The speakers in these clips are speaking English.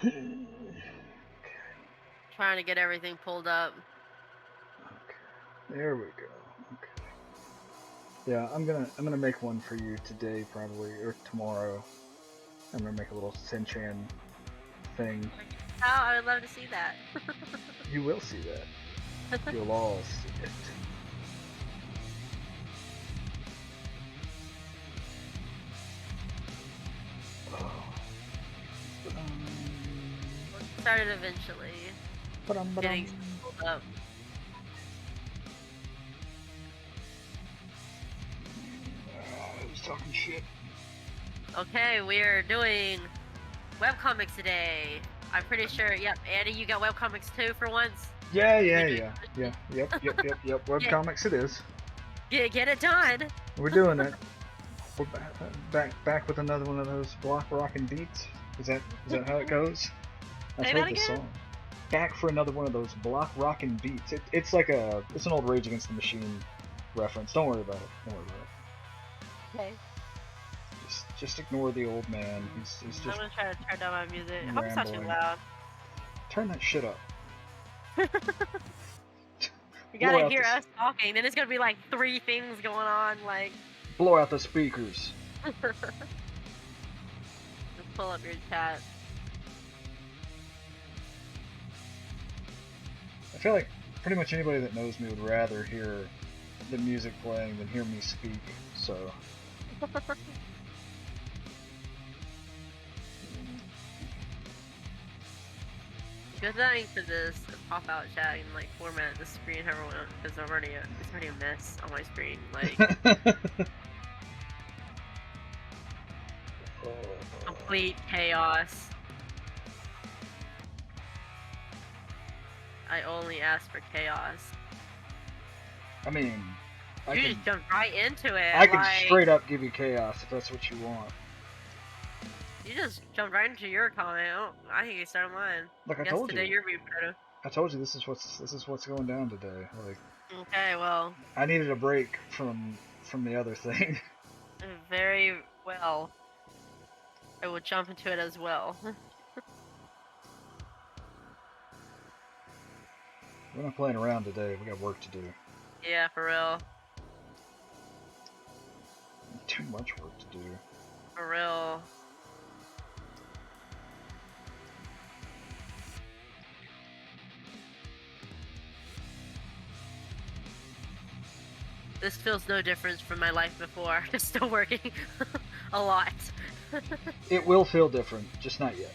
Okay. Trying to get everything pulled up. Okay. There we go. Okay. Yeah, I'm gonna make one for you today probably or tomorrow. I'm gonna make a little Sinchan thing. Oh, I would love to see that. You will see that. You'll all see it. Oh. Started eventually getting pulled up. Who's talking shit? Okay, we're doing webcomics today. I'm pretty sure. Yep, Andy, you got webcomics too for once. Yeah. You Yep. get Webcomics it is. get it done. We're doing it. We're back with another one of those block rockin' beats. Is that how it goes? I've Say heard that this again. song. Back for another one of those block rockin' beats. It's like it's an old Rage Against the Machine reference. Don't worry about it. Don't worry about it. Okay. Just ignore the old man. He's I'm just gonna try to turn down my music. I hope it's not too rambling. loud. Turn that shit up. You Blow gotta out hear the us talking. Then it's gonna be like three things going on. Like, blow out the speakers. just pull up your chat. I feel like pretty much anybody that knows me would rather hear the music playing than hear me speak. So. Good thing to this pop out chat and like format the screen everyone because it's already a mess on my screen. Like complete chaos. I only ask for chaos. I mean, You just jumped right into it. I can like, straight up give you chaos if that's what you want. You just jumped right into your comment. Oh, I think you started mine. Like I Guess told today you. you're being better. I told you this is what's going down today. Like. Okay, well. I needed a break from the other thing. Very well. I will jump into it as well. We're not playing around today. We got work to do. Yeah, for real. Too much work to do. For real. This feels no different from my life before. Just still working a lot. It will feel different, just not yet.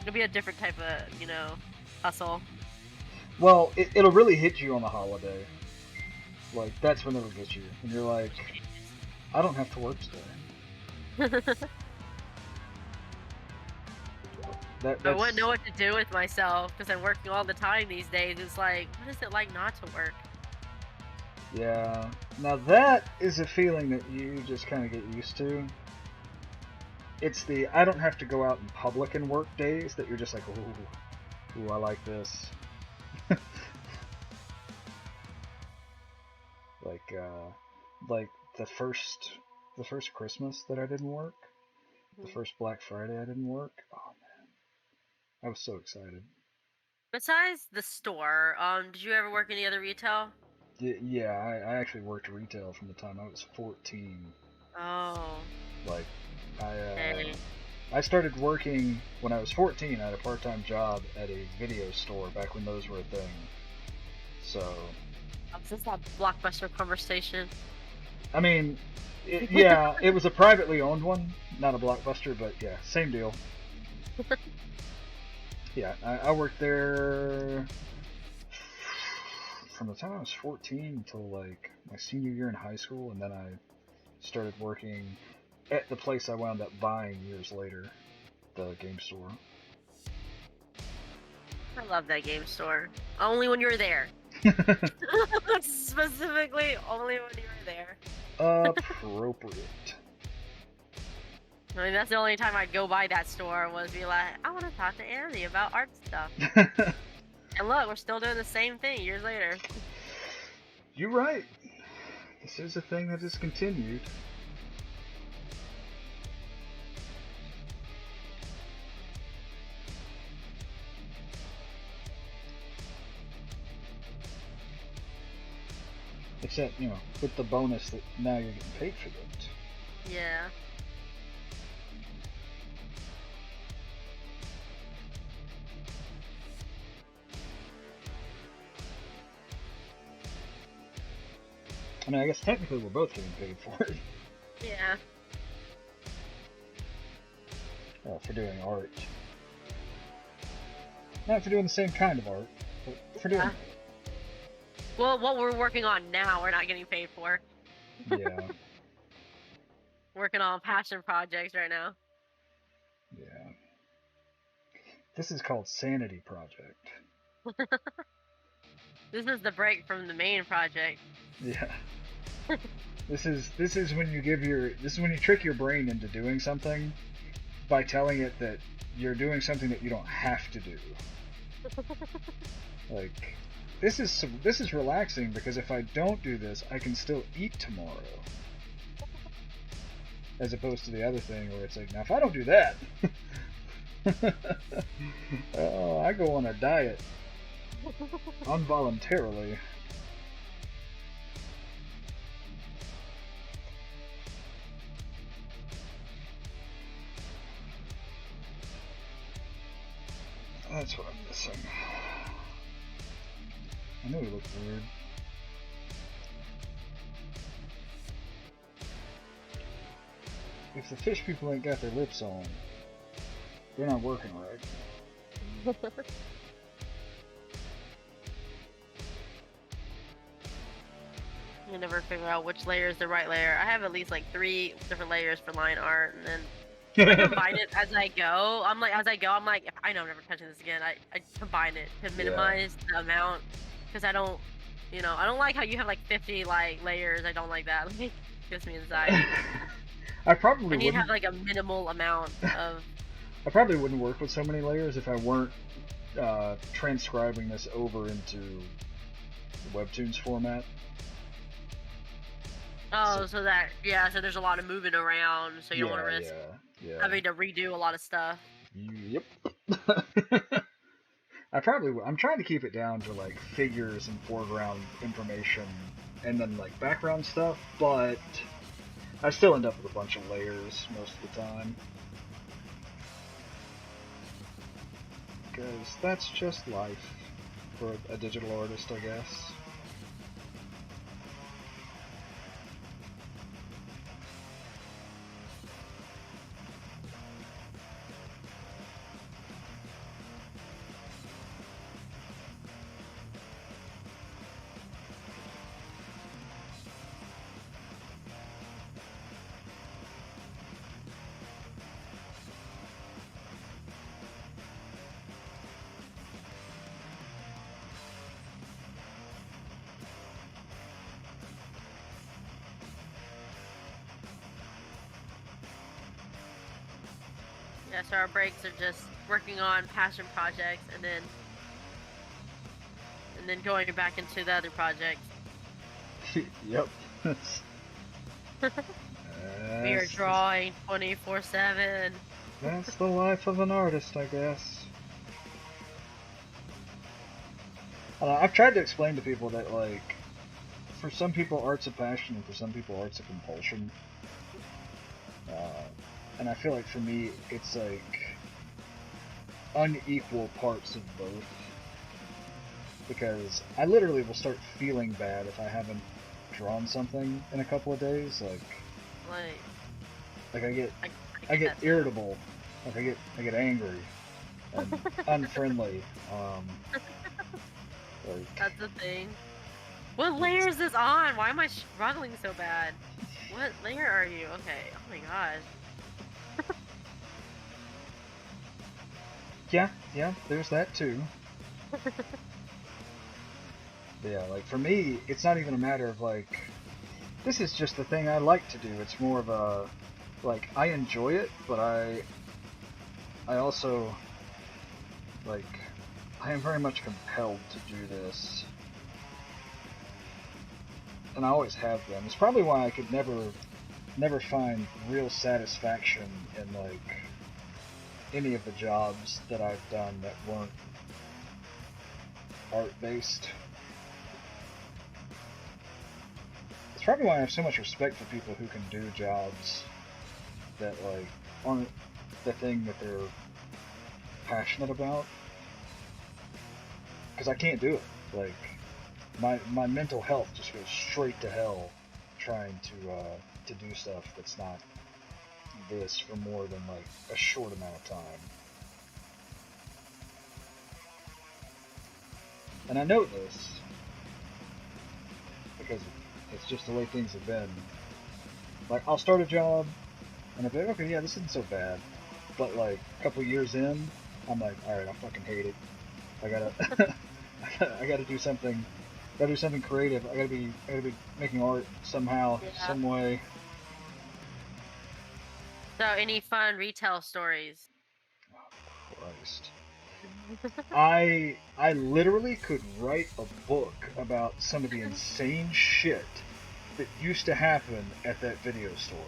It'll be a different type of, hustle. Well, it'll really hit you on the holiday. Like, that's when it'll get you. And you're like, I don't have to work today. I wouldn't know what to do with myself because I'm working all the time these days. It's like, what is it like not to work? Yeah. Now that is a feeling that you just kind of get used to. It's the I don't have to go out in public and work days that you're just like, ooh, I like this. like the first Christmas that I didn't work, the first Black Friday I didn't work. Oh man, I was so excited. Besides the store, did you ever work any other retail? Yeah, I actually worked retail from the time I was 14. Oh. Like, Hey. I started working when I was 14. I had a part-time job at a video store back when those were a thing. So. Is this that Blockbuster conversation? I mean, yeah, it was a privately owned one, not a Blockbuster, but yeah, same deal. Yeah, I worked there from the time I was 14 until like my senior year in high school, and then I started working at the place I wound up buying years later, the game store. I love that game store. Only when you were there. Specifically, only when you were there. Appropriate. I mean, that's the only time I'd go by that store was be like, I want to talk to Andy about art stuff. And look, we're still doing the same thing years later. You're right. This is a thing that has continued. 100%, you know, with the bonus that now you're getting paid for it. Yeah. I mean, I guess technically we're both getting paid for it. Yeah. For doing art. Not for doing the same kind of art, but for doing it. Well, what we're working on now, we're not getting paid for. Yeah. Working on passion projects right now. Yeah. This is called Sanity Project. This is the break from the main project. Yeah. This is when you trick your brain into doing something by telling it that you're doing something that you don't have to do. Like, this is relaxing because if I don't do this, I can still eat tomorrow. As opposed to the other thing where it's like, now if I don't do that, oh, I go on a diet involuntarily. That's what I'm missing. I knew he looked weird. If the fish people ain't got their lips on, they're not working right. You never figure out which layer is the right layer. I have at least like 3 different layers for line art, and then I combine it as I go. I'm like, if I know I'm never touching this again, I combine it to minimize the amount, because I don't like how you have like 50 like layers. I don't like that. Like, it gives me anxiety. I probably need to have like a minimal amount of. I probably wouldn't work with so many layers if I weren't transcribing this over into the Webtoons format. Oh, so there's a lot of moving around, so you don't want to risk having to redo a lot of stuff. Yep. I'm trying to keep it down to like figures and foreground information and then like background stuff, but I still end up with a bunch of layers most of the time. Because that's just life for a digital artist, I guess. Yeah, so our breaks are just working on passion projects and then going back into the other project. Yep. We are drawing 24/7. That's the life of an artist, I guess. I've tried to explain to people that, like, for some people art's a passion and for some people art's a compulsion. And I feel like for me, it's like unequal parts of both. Because I literally will start feeling bad if I haven't drawn something in a couple of days. Like I get irritable. Like I get angry and unfriendly. That's the thing. What layer is this on? Why am I struggling so bad? What layer are you? Okay. Oh my gosh. Yeah, there's that too. But yeah, like for me, it's not even a matter of like, this is just the thing I like to do. It's more of a, like, I enjoy it, but I also, like, I am very much compelled to do this. And I always have been. It's probably why I could never find real satisfaction in, like, any of the jobs that I've done that weren't art-based. probably why I have so much respect for people who can do jobs that like aren't the thing that they're passionate about. Because I can't do it. Like my mental health just goes straight to hell trying to do stuff that's not this for more than like a short amount of time. And I know this because it's just the way things have been. Like, I'll start a job and I'll be like, okay, yeah, this isn't so bad. But like a couple years in, I'm like, alright, I fucking hate it. I gotta I gotta do something. Gotta do something creative. I gotta be making art somehow, some way. So, any fun retail stories? Oh, Christ. I literally could write a book about some of the insane shit that used to happen at that video store.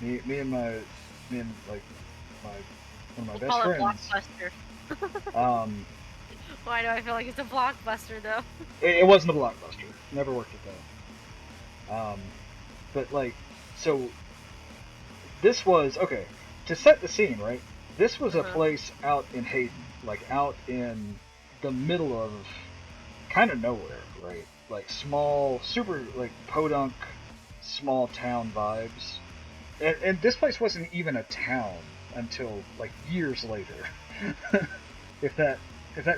Me and like one of my best Call it friends. Blockbuster. Why do I feel like it's a Blockbuster though? It wasn't a Blockbuster. Never worked at that. But like, so this was okay. To set the scene, right? This was a place out in Hayden, like out in the middle of kind of nowhere, right? Like small, super like podunk, small town vibes. And this place wasn't even a town until like years later. if that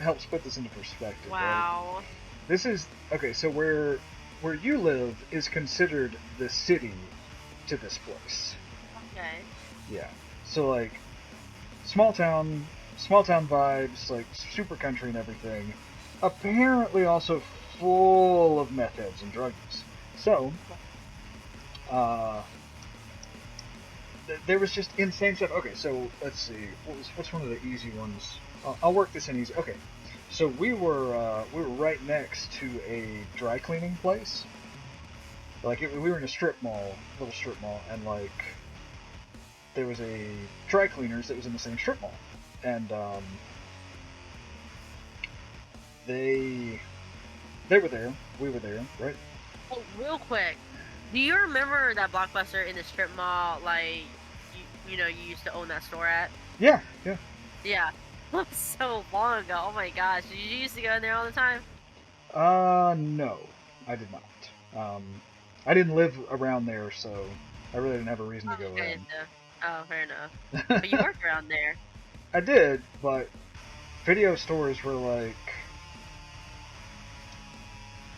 helps put this into perspective. Wow. Right? This is okay. So where you live is considered the city to this place. Okay. Yeah. So like small town vibes, like super country and everything. Apparently also full of meth heads and druggies. So there was just insane stuff. Okay, so let's see. What's one of the easy ones? I'll work this in easy. Okay, so we were right next to a dry cleaning place. Like we were in a little strip mall, and like there was a dry cleaners that was in the same strip mall, and they were there. We were there, right? Oh, real quick. Do you remember that Blockbuster in the strip mall, like, you know, you used to own that store at? Yeah. Yeah. So long ago. Oh my gosh. Did you used to go in there all the time? No, I did not. I didn't live around there, so I really didn't have a reason to go in. Oh, fair enough. But you worked around there. I did, but video stores were like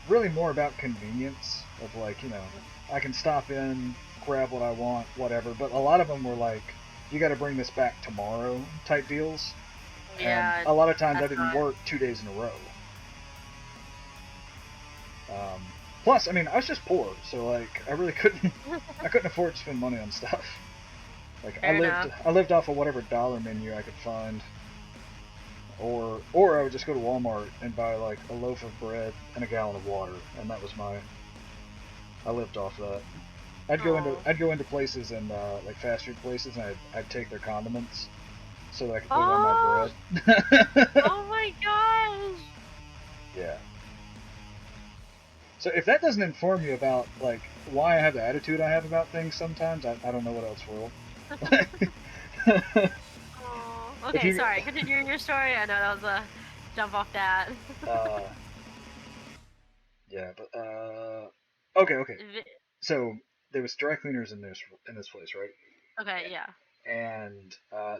really more about convenience of like, you know, I can stop in, grab what I want, whatever. But a lot of them were like, you got to bring this back tomorrow type deals. Yeah. And a lot of times I didn't work 2 days in a row. Plus, I mean, I was just poor, so like I really couldn't afford to spend money on stuff. Like I lived off of whatever dollar menu I could find. Or I would just go to Walmart and buy like a loaf of bread and a gallon of water, and that was I lived off that. I'd go into places and like fast food places, and I'd take their condiments so that I could put it on my bread. Oh my gosh! Yeah. So if that doesn't inform you about like why I have the attitude I have about things sometimes, I don't know what else will. Okay, sorry. Continue your story. I know that was a jump off that. Yeah, but okay. So there was dry cleaners in this place, right? Okay, yeah. And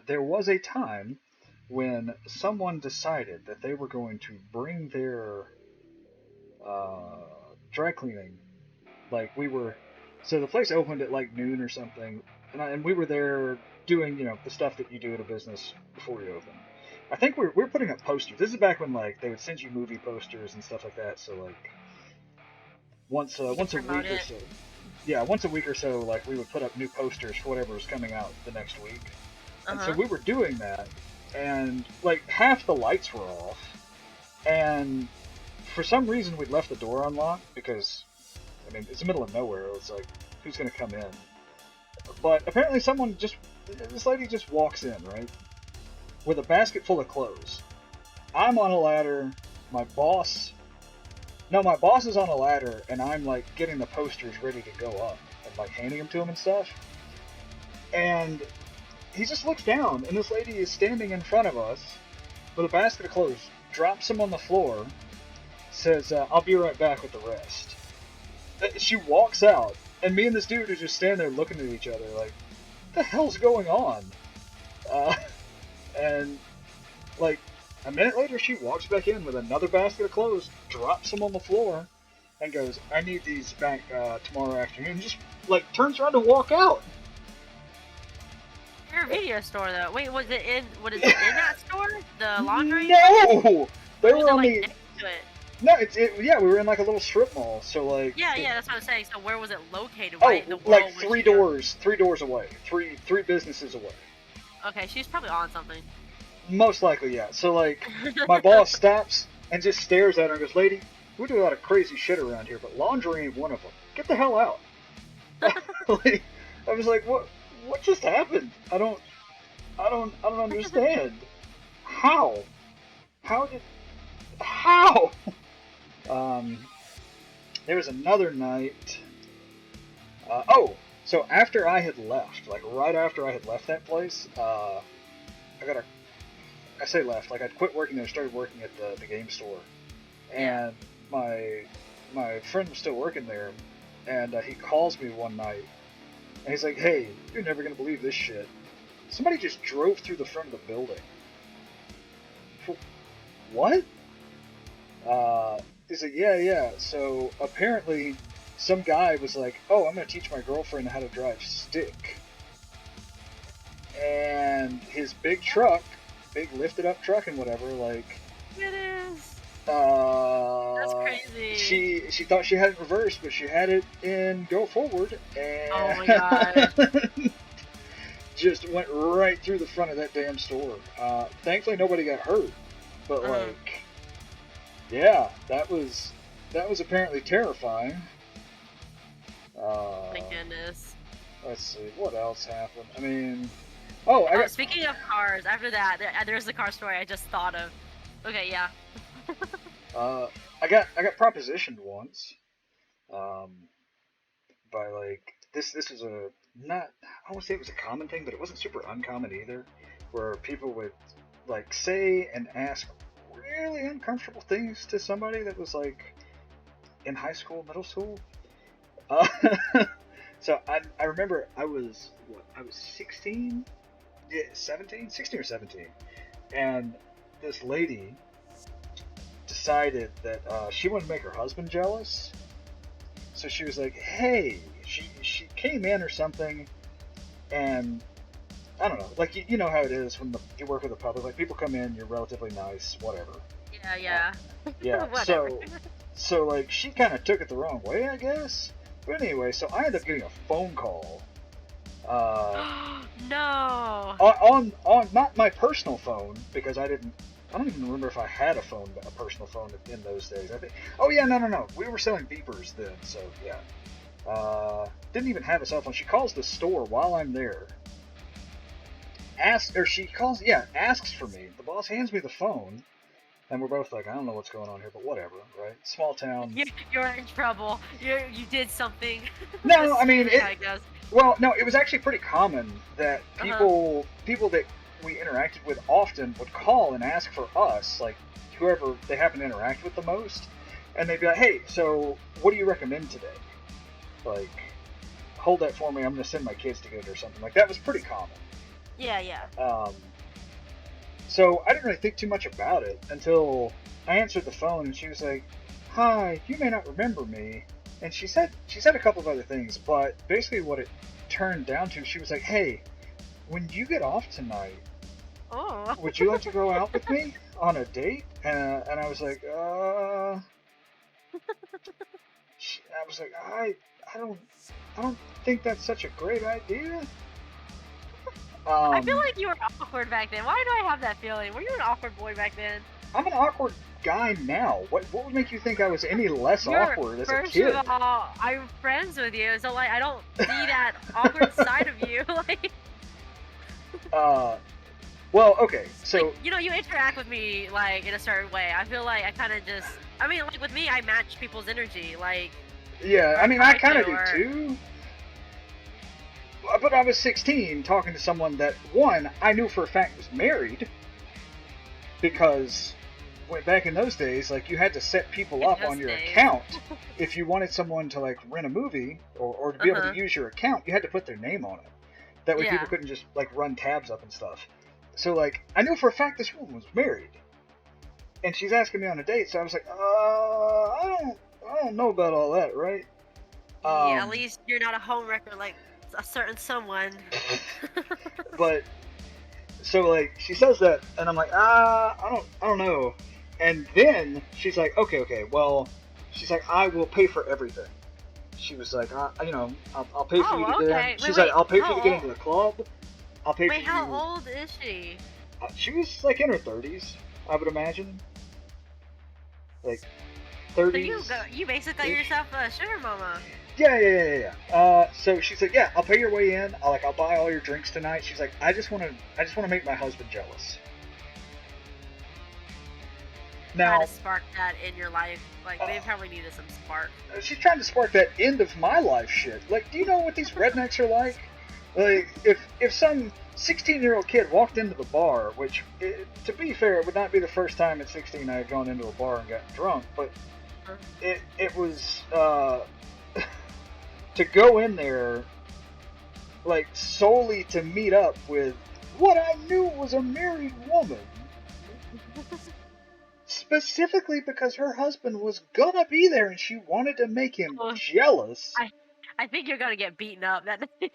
there was a time when someone decided that they were going to bring their dry cleaning. Like so the place opened at like noon or something, and we were there doing, you know, the stuff that you do at a business before you open. I think we're putting up posters. This is back when like they would send you movie posters and stuff like that. So like once a week or so. Yeah, once a week or so, like we would put up new posters for whatever was coming out the next week. And so we were doing that, and like half the lights were off, and for some reason we'd left the door unlocked because, I mean, it's the middle of nowhere. It was like, who's gonna come in? But apparently this lady just walks in, right, with a basket full of clothes. I'm on a ladder. My boss No, my boss is on a ladder, and I'm like getting the posters ready to go up and like handing them to him and stuff. And he just looks down, and this lady is standing in front of us with a basket of clothes, drops them on the floor, says, "I'll be right back with the rest." She walks out, and me and this dude are just standing there looking at each other like, what the hell's going on? And like a minute later, she walks back in with another basket of clothes, drops them on the floor, and goes, "I need these back tomorrow afternoon." And just like turns around to walk out. Your video store though. Wait, was it in that store? The laundry? No, they were Or on was it, the. like, next to it? No, yeah, we were in like a little strip mall, so like. Yeah, that's what I'm saying. So where was it located? Oh, Why in the world like would three she- doors away, three businesses away. Okay, she's probably on something. Most likely, yeah. So like, my boss stops and just stares at her and goes, "Lady, we do a lot of crazy shit around here, but laundry ain't one of them. Get the hell out." Like, I was like, "What just happened? I don't understand. How? How? There was another night. So after I had left, like right after I had left that place, I say left, like I'd quit working there, started working at the game store, and my friend was still working there, and he calls me one night, and he's like, "Hey, you're never gonna believe this shit. Somebody just drove through the front of the building." What? He's like, yeah. So apparently, some guy was like, "Oh, I'm gonna teach my girlfriend how to drive stick," and his big lifted up truck and whatever, like. It is. That's crazy. She thought she had it reversed, but she had it in go forward, and Oh my god. just went right through the front of that damn store. Thankfully, nobody got hurt, but like, yeah, that was apparently terrifying. Thank goodness. Let's see, what else happened? I mean, Speaking of cars, after that, there's the car story I just thought of. Okay, yeah. I got propositioned once, by like this is a not, I won't say it was a common thing, but it wasn't super uncommon either, where people would like say and ask really uncomfortable things to somebody that was like in high school, middle school. So I remember I was 16, yeah, 17, 16 or 17, and this lady decided that she wanted to make her husband jealous. So she was like, "Hey," she came in or something, and I don't know, like you know how it is when you work with the public, like people come in, you're relatively nice, whatever. Yeah. Yeah. Whatever. So like she kind of took it the wrong way, I guess. But anyway, so I ended up getting a phone call. No. On not my personal phone, because I don't even remember if I had a personal phone in those days. I think. Oh yeah, no. We were selling beepers then, so yeah. Didn't even have a cell phone. She calls the store while I'm there. Asks for me. The boss hands me the phone, and we're both like, I don't know what's going on here, but whatever, right? Small town. You're in trouble. You did something. No, I mean I guess. Well, no, it was actually pretty common that people that we interacted with often would call and ask for us, like whoever they happen to interact with the most, and they'd be like, "Hey, so what do you recommend today? Like, hold that for me. I'm going to send my kids to get it," or something. Like that was pretty common. Yeah. So I didn't really think too much about it until I answered the phone, and she was like, "Hi, you may not remember me." And she said a couple of other things, but basically what it turned down to, she was like, "Hey, when you get off tonight, would you like to go out with me on a date?" And I was like, I was like, I don't think that's such a great idea. I feel like you were awkward back then. Why do I have that feeling? Were you an awkward boy back then? I'm an awkward guy now. What would make you think I was any less awkward as a kid? First of all, I'm friends with you, so like I don't see that awkward side of you. Like. Well, okay, Like, so you know, you interact with me like in a certain way. I feel like I kind of just, I mean, like with me, I match people's energy, like, yeah, or I I mean, I try kind to, of do or too. But I was 16 talking to someone that one I knew for a fact was married because back in those days, like you had to set people in up those on your days. account. If you wanted someone to like rent a movie or to be able to Uh-huh. use your account, you had to put their name on it. That way, people Yeah. couldn't just like run tabs up and stuff. So like, I knew for a fact this woman was married, and she's asking me on a date. So I was like, I don't know about all that, right? Yeah, at Um, least you're not a homewrecker like a certain someone. but so like she says that, and I'm like, I don't know. And then she's like, okay, well, she's like, I will pay for everything. She was like, I'll pay for you to Oh, get in. okay. Wait, She's like, wait. I'll pay for you to get How into old? the club. I'll pay for Wait, how you. old is she? She was like in her 30s, I would imagine, like So you 30s go, you basically got ish. yourself a sugar mama. Yeah. So she's like, yeah, I'll pay your way in. I'll buy all your drinks tonight. She's like, I just want to make my husband jealous. Try to Now, spark that in your life. Like they probably needed some spark. she's trying to spark that end of my life shit. Like, do you know what these rednecks are like? Like, if some 16-year-old kid walked into the bar, which, to be fair, it would not be the first time at 16 I had gone into a bar and gotten drunk, but Huh? it was to go in there like solely to meet up with what I knew was a married woman, specifically because her husband was gonna be there and she wanted to make him Oh, jealous. I I think you're gonna get beaten up that day.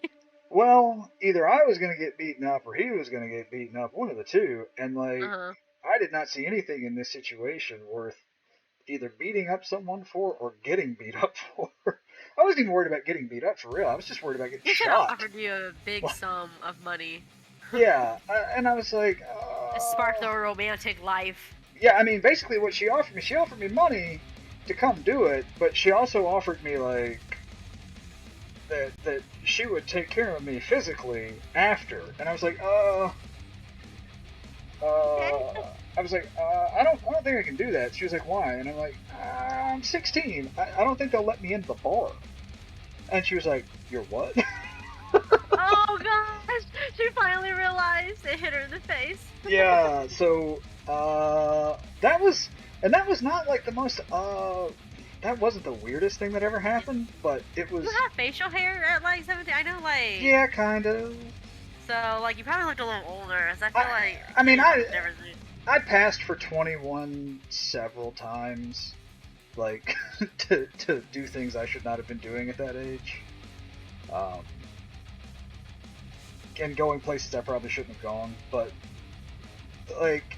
Well, either I was gonna get beaten up or he was gonna get beaten up, one of the two, and like Uh-huh. I did not see anything in this situation worth either beating up someone for or getting beat up for. I wasn't even worried about getting beat up for real. I was just worried about getting He should have shot. offered you a big sum of money Yeah, and I was like, to spark the romantic life. yeah. I mean, basically, what she offered me money to come do it, but she also offered me like that she would take care of me physically after, and I was like, Okay. I was like, I don't think I can do that. She was like, why? And I'm like, I'm 16. I don't think they'll let me into the bar. And she was like, you're what? Oh gosh, she finally realized it hit her in the face. Yeah. So that was not like the most that wasn't the weirdest thing that ever happened, but it was. You have facial hair at like 17. I know, like, Yeah, kind of. so like you probably looked a little older. As I feel like I mean, teenagers never do. I passed for 21 several times, like to do things I should not have been doing at that age, um, and going places I probably shouldn't have gone. But like,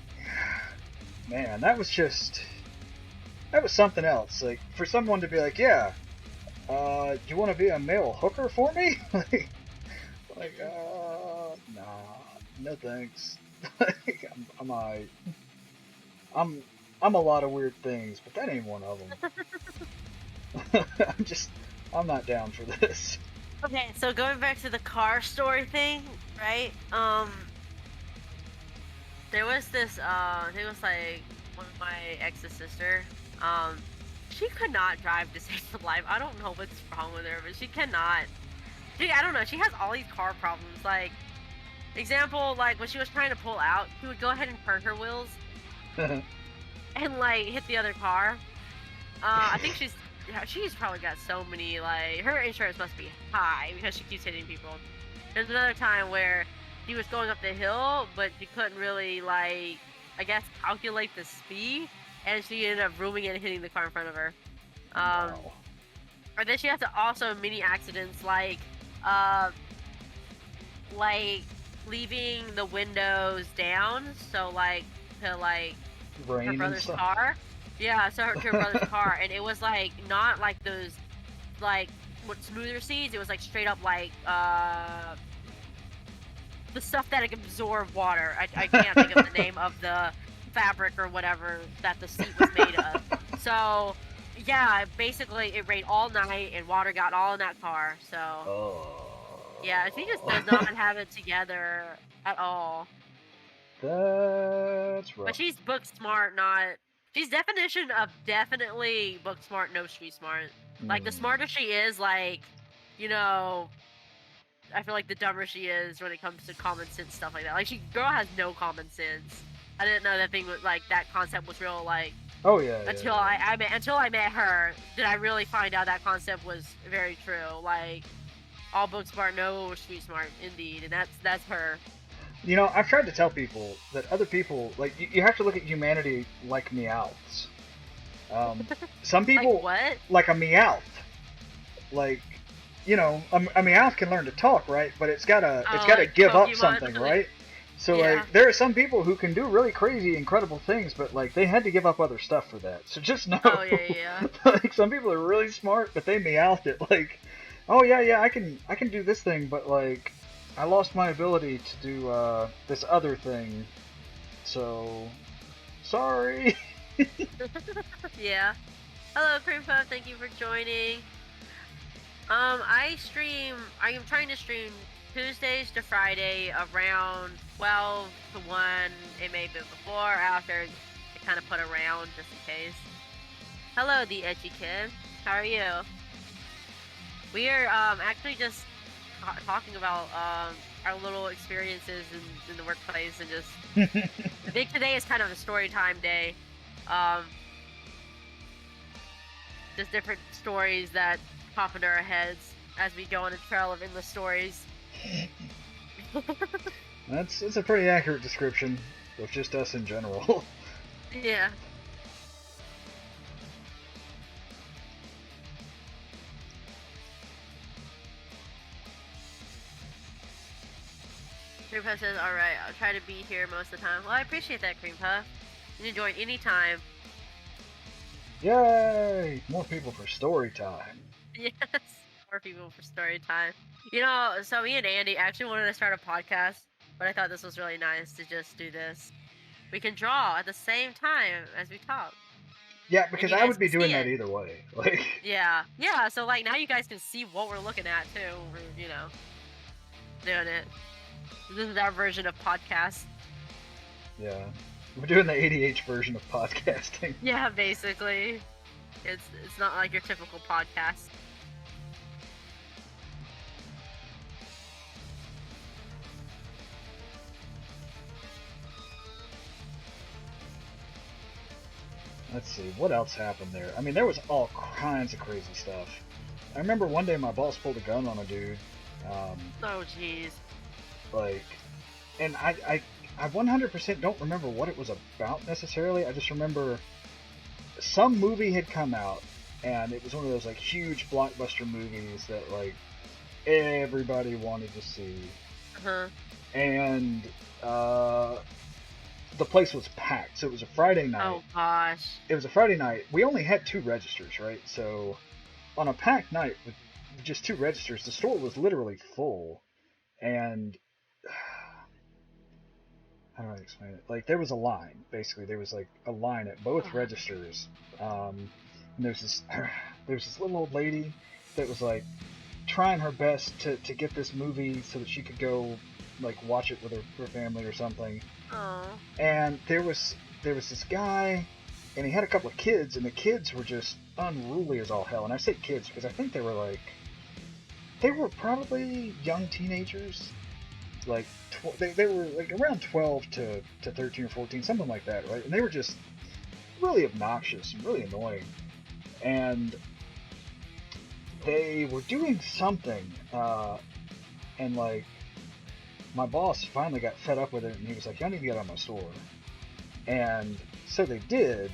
man, that was something else. Like for someone to be like, yeah, you want to be a male hooker for me? Nah, no thanks. Like, I'm alright. I'm a lot of weird things, but that ain't one of them. I'm not down for this. Okay, so going back to the car story thing, right? There was this, it was like one of my ex's sister. Um, she could not drive to save her life. I don't know what's wrong with her, but she cannot. I don't know. She has all these car problems. Like, example, like when she was trying to pull out, she would go ahead and turn her wheels and like hit the other car. I think she's probably got so many, like, her insurance must be high because she keeps hitting people. There's another time where she was going up the hill, but she couldn't really, like, I guess calculate the speed, and she ended up rooming it and hitting the car in front of her. Wow. Or then she has to also mini accidents like leaving the windows down, so like to like Rain her and brother's stuff. car. Yeah, so to her brother's car, and it was like not like those like what smoother seats. It was like straight up like the stuff that can absorb water. I can't think of the name of the fabric or whatever that the seat was made of. So yeah, basically it rained all night and water got all in that car. So Oh. yeah, she just does not have it together at all. That's rough. But she's book smart, not. She's definition of definitely book smart, no street smart. Like the smarter she is, like, you know, I feel like the dumber she is when it comes to common sense stuff like that. Like girl has no common sense. I didn't know that thing was like that concept was real. Like oh yeah. Until I met her, did I really find out that concept was very true. Like all book smart, no street smart, indeed, and that's her. You know, I've tried to tell people that other people, like, you have to look at humanity like Meowths. Some people Like what? like a Meowth. Like, you know, a Meowth can learn to talk, right? But it's gotta Like give up Pokemon. something, right? So Yeah. like, there are some people who can do really crazy, incredible things, but like they had to give up other stuff for that. So just know, Oh yeah. like some people are really smart, but they Meowthed it. Like, oh yeah, I can do this thing, but like, I lost my ability to do this other thing. So, sorry. Yeah. Hello, Cream Puff. Thank you for joining. I am trying to stream Tuesdays to Friday around 12 to 1. It may be before, after. I kind of put around just in case. Hello, the Edgy Kid. How are you? We are actually just talking about our little experiences in the workplace and just. I think today is kind of a story time day. Just different stories that pop into our heads as we go on a trail of endless stories. That's a pretty accurate description of just us in general. Yeah. Cream Puff says, alright, I'll try to be here most of the time. Well, I appreciate that, Cream Puff. You can join anytime. Yay! More people for story time. Yes, more people for story time. You know, so me and Andy actually wanted to start a podcast, but I thought this was really nice to just do this. We can draw at the same time as we talk. Yeah, because I would be doing that either way. Like. Yeah. So like now you guys can see what we're looking at too. We're, you know, doing it. This is our version of podcast. Yeah, we're doing the ADH version of podcasting. Yeah, basically. It's not like your typical podcast. Let's see, what else happened there? I mean, there was all kinds of crazy stuff. I remember one day my boss pulled a gun on a dude. Oh, jeez. Like, and I 100% don't remember what it was about necessarily. I just remember some movie had come out, and it was one of those, like, huge blockbuster movies that, like, everybody wanted to see. Uh-huh. And, the place was packed, so it was a Friday night. Oh gosh. It was a Friday night. We only had 2 registers, right? So on a packed night with just 2 registers, the store was literally full. And how do I explain it? Like, there was a line, basically. There was like a line at both registers. And there's this little old lady that was like trying her best to get this movie so that she could go like watch it with her family or something. Oh. And there was this guy, and he had a couple of kids, and the kids were just unruly as all hell. And I say kids because I think they were probably young teenagers, like they were like around 12 to 13 or 14, something like that, right? And they were just really obnoxious and really annoying, and they were doing something, and like. My boss finally got fed up with it, and he was like, "Y'all need to get out of my store." And so they did.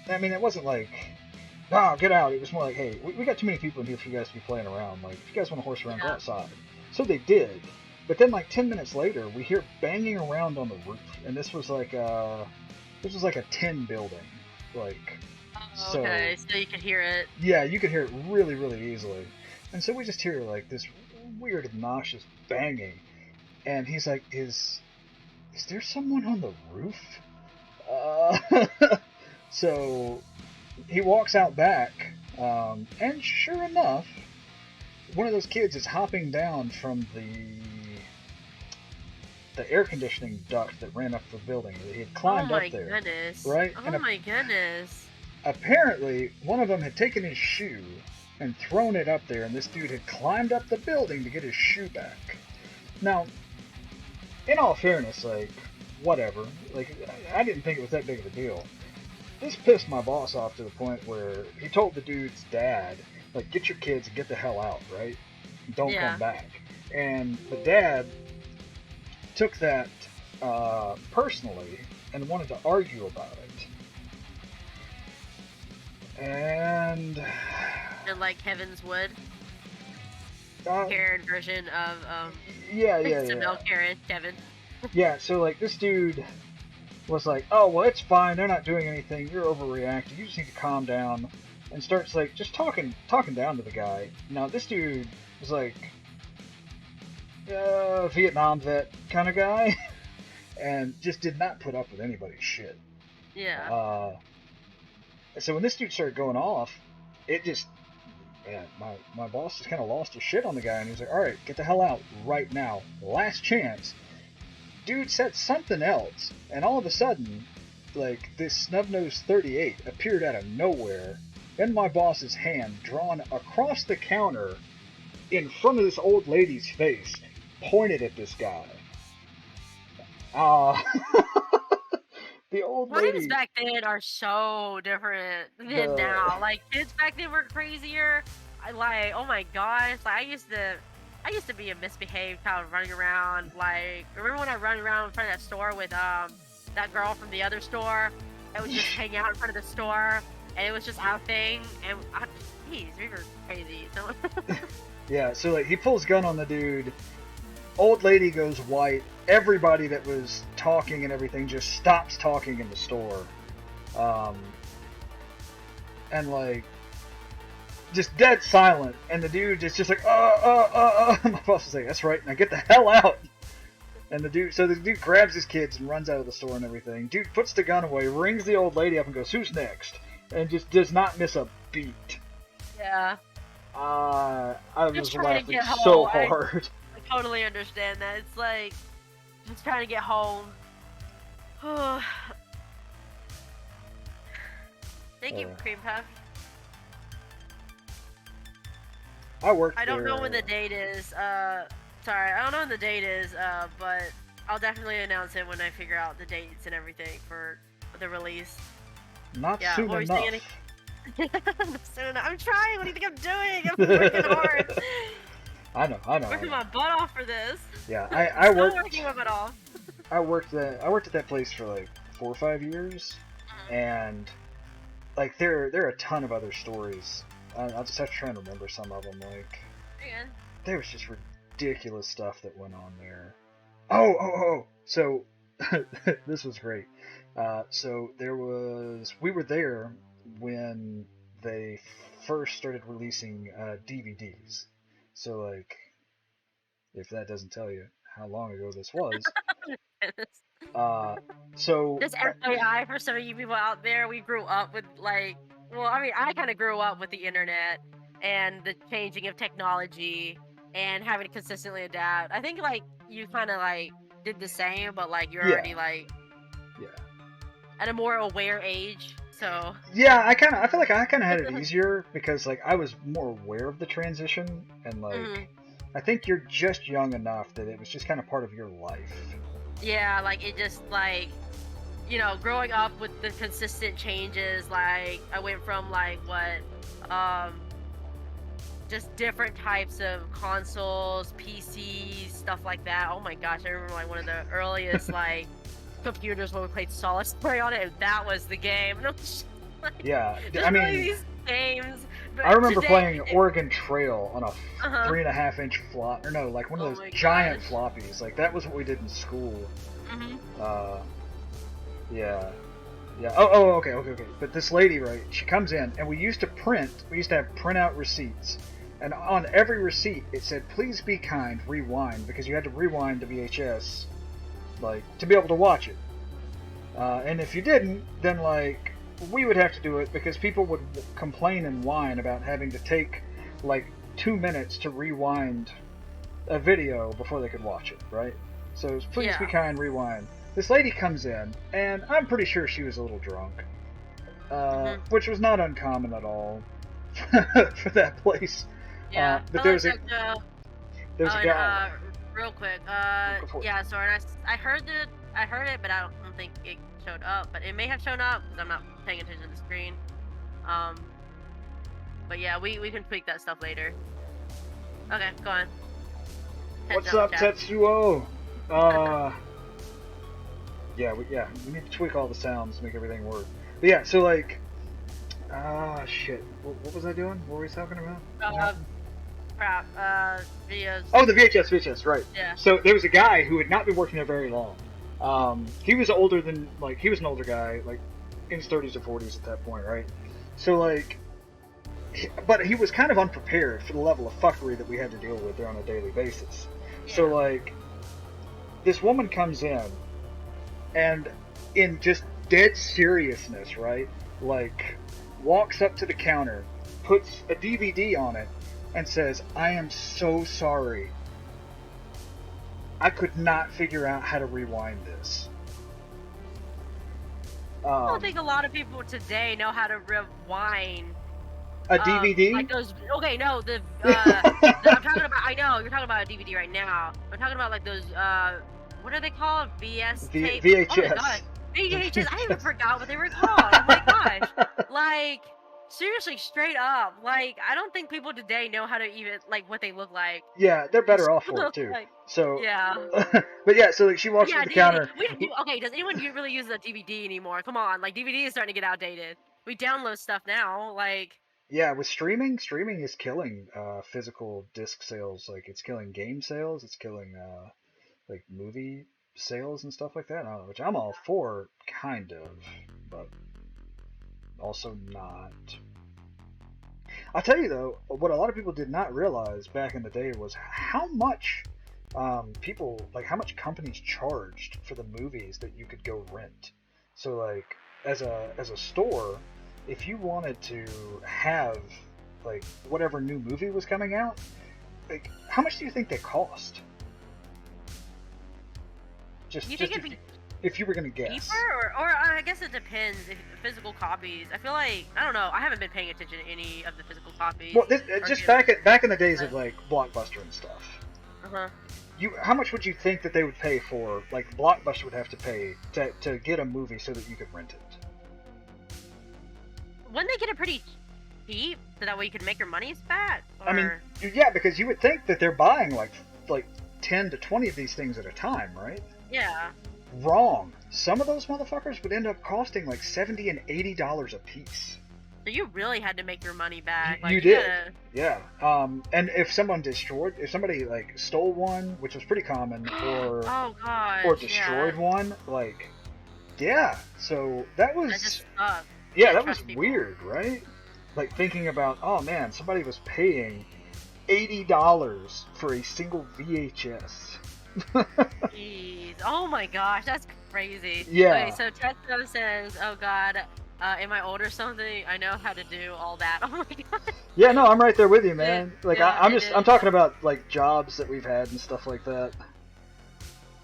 I mean, it wasn't like, "No, get out." It was more like, "Hey, we got too many people in here for you guys to be playing around. Like, if you guys want to horse around, go outside." So they did. But then, like 10 minutes later, we hear banging around on the roof, and this was like a 10 building, like. Oh, okay, so you could hear it. Yeah, you could hear it really, really easily, and so we just hear like this weird, obnoxious banging. And he's like, is there someone on the roof? So he walks out back, and sure enough, one of those kids is hopping down from the air conditioning duct that ran up the building. He had Oh climbed up my there, goodness. right? Oh And my goodness. apparently, one of them had taken his shoe and thrown it up there, and this dude had climbed up the building to get his shoe back. Now, in all fairness, like, whatever. Like, I didn't think it was that big of a deal. This pissed my boss off to the point where he told the dude's dad, like, get your kids and get the hell out, right? Don't Yeah. come back. And the dad took that personally and wanted to argue about it. And like Kevin's Wood. uh, Karen version of yeah, Isabel Karen, Kevin. yeah. So like this dude was like, oh well, it's fine. They're not doing anything. You're overreacting. You just need to calm down. And starts like just talking down to the guy. Now this dude was like Vietnam vet kind of guy, and just did not put up with anybody's shit. Yeah. So when this dude started going off, it just, man, my boss just kind of lost his shit on the guy, and he was like, all right, get the hell out right now. Last chance. Dude said something else, and all of a sudden, like, this snub-nosed 38 appeared out of nowhere in my boss's hand, drawn across the counter in front of this old lady's face, pointed at this guy. The old lady. Kids back then are so different than The- now. Like kids back then were crazier. Oh my gosh, like I used to be a misbehaved child running around. Like remember when I run around in front of that store with that girl from the other store that would just hang out in front of the store, and it was just our thing. And geez, we were crazy. So Yeah, so like he pulls gun on the dude. Old lady goes white. Everybody that was talking and everything just stops talking in the store. And like just dead silent. And the dude is just like, My boss is like, that's right, now get the hell out. And the dude grabs his kids and runs out of the store and everything. Dude puts the gun away, rings the old lady up and goes, who's next? And just does not miss a beat. yeah, I was Just trying to laughing get so home. hard. I totally understand that. It's like just trying to get home. Thank you, Cream Puff. I worked I don't know there. when the date is. Sorry, I don't know when the date is. But I'll definitely announce it when I figure out the dates and everything for the release. Not Yeah, soon what were you enough. saying? I'm trying. What do you think I'm doing? I'm working hard. I know. Working my butt off for this. Yeah, I Still worked. working my butt off. I worked at that place for like 4 or 5 years, and like there are a ton of other stories. I'll just have to try and remember some of them. Like Again. there was just ridiculous stuff that went on there. Oh! So this was great. So we were there when they first started releasing DVDs. So like, if that doesn't tell you how long ago this was. So Just FYI for some of you people out there, we grew up with I kind of grew up with the internet and the changing of technology and having to consistently adapt. I think like you kind of like did the same, but like you're already like at a more aware age. So yeah, I feel like I kind of had it easier because like I was more aware of the transition, and like I think you're just young enough that it was just kind of part of your life. yeah, like it just like growing up with the consistent changes. Like I went from like just different types of consoles, PCs, stuff like that. Oh my gosh, I remember like one of the earliest like computers when we played Solid Snake on it, and that was the game. And I'm just like, Yeah, just I mean, playing these games. But I remember today, playing Oregon Trail on a 3.5-inch flop, or no, like one of those my giant gosh. floppies. Like that was what we did in school. Yeah. Oh, okay. But this lady, right? She comes in, and we used to have printout receipts, and on every receipt it said, "Please be kind, rewind," because you had to rewind the VHS, like to be able to watch it. And if you didn't, then like we would have to do it because people would complain and whine about having to take like 2 minutes to rewind a video before they could watch it, right? So it was Please Yeah. Be Kind, Rewind. This lady comes in, and I'm pretty sure she was a little drunk, which was not uncommon at all for that place. Yeah. But Hello, Jojo. there was a Oh, guy. and Go real quick. for it. Yeah. So I heard it, but I don't think it showed up. But it may have shown up because I'm not paying attention to the screen. But yeah, we can tweak that stuff later. Okay, go on. What's up, Tetsuo? Yeah, we need to tweak all the sounds to make everything work. But yeah, so like, shit. What was I doing? What were we talking about? Crap. Videos. Oh, the VHS, right. Yeah. So there was a guy who had not been working there very long. He was older than, like, he was an older guy, like, in his 30s or 40s at that point, right? So, like, but he was kind of unprepared for the level of fuckery that we had to deal with there on a daily basis. Yeah. So, like, this woman comes in, and in just dead seriousness, right? Like, walks up to the counter, puts a DVD on it, and says, "I am so sorry. I could not figure out how to rewind this." I don't think a lot of people today know how to rewind a DVD. Like those. Okay, no, I'm talking about. I know you're talking about a DVD right now. I'm talking about like those. What are they called? Tape? VHS. Oh my god, VHS. I even forgot what they were called. Oh my gosh. Like, seriously, straight up. Like, I don't think people today know how to even, like, what they look like. Yeah, they're better off for it, too. So, yeah. But yeah, so like, she walks to the counter. Okay, does anyone really use a DVD anymore? Come on, like, DVD is starting to get outdated. We download stuff now, like... Yeah, with streaming is killing physical disc sales. Like, it's killing game sales, it's killing, like, movie sales and stuff like that, which I'm all for, kind of, but also not. I'll tell you though, what a lot of people did not realize back in the day was how much how much companies charged for the movies that you could go rent. So like, as a store, if you wanted to have like whatever new movie was coming out, like how much do you think they cost? If you were gonna guess. Cheaper, or I guess it depends. If physical copies, I feel like I don't know. I haven't been paying attention to any of the physical copies. Well, just back in the days of like Blockbuster and stuff. How much would you think that they would pay for? Like Blockbuster would have to pay to get a movie so that you could rent it. Wouldn't they get it pretty cheap so that way you could make your money back? Or... I mean, yeah, because you would think that they're buying like 10 to 20 of these things at a time, right? Yeah. Wrong. Some of those motherfuckers would end up costing like $70 and $80 a piece. So you really had to make your money back. Like, you did. Yeah. And if somebody like stole one, which was pretty common, or oh gosh, or destroyed one, like, yeah. So that was. That just sucks. Yeah, that was weird, right? Like thinking about, oh man, somebody was paying $80 for a single VHS. Jeez. Oh my gosh, that's crazy. Yeah. Okay, so Tetsuo says, oh god, am I old or something? I know how to do all that. Oh my god. Yeah, no, I'm right there with you, man. Like, yeah, I'm talking about, like, jobs that we've had and stuff like that.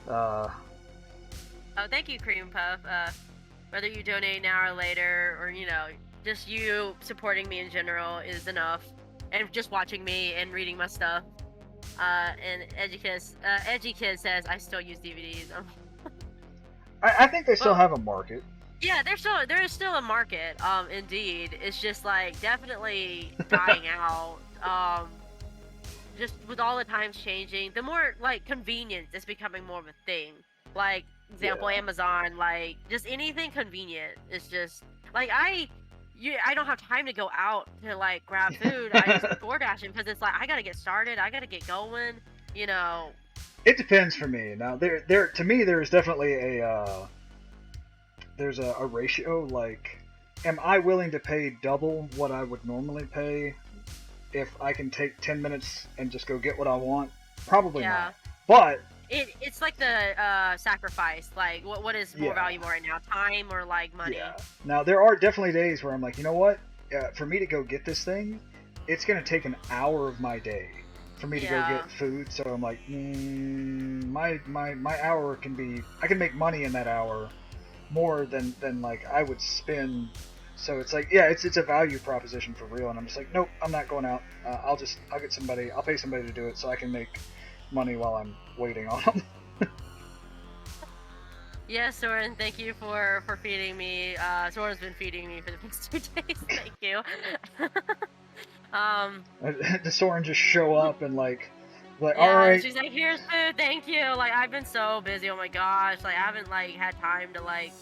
Oh, thank you, Cream Puff. Whether you donate now or later, or, you know, just you supporting me in general is enough. And just watching me and reading my stuff. And EdgyKid says, I still use DVDs. I think they still have a market. Yeah, there is still a market, indeed. It's just, like, definitely dying out. Just with all the times changing, the more, like, convenience is becoming more of a thing. Like, example, Amazon, like, just anything convenient. It's just, like, I don't have time to go out to, like, grab food. I just DoorDash it because it's like, I gotta get started, I gotta get going, you know. It depends for me. Now, to me, there's definitely there's a ratio, like, am I willing to pay double what I would normally pay if I can take 10 minutes and just go get what I want? Probably not. But it's like the sacrifice. Like, what is more valuable right now, time or like money? Yeah. Now there are definitely days where I'm like, you know what? For me to go get this thing, it's gonna take an hour of my day for me to go Yeah. get food. So I'm like, my hour can be, I can make money in that hour more than like I would spend. So it's like, yeah, it's a value proposition for real. And I'm just like, nope, I'm not going out. I'll get somebody, I'll pay somebody to do it so I can make money while I'm waiting on them. Yes, Soren, thank you for feeding me. Soren's been feeding me for the past 2 days. Thank you. um, The Soren just show up and like, all yeah, right, she's like, here's food, thank you. Like, I've been so busy. Oh my gosh, like I haven't like had time to like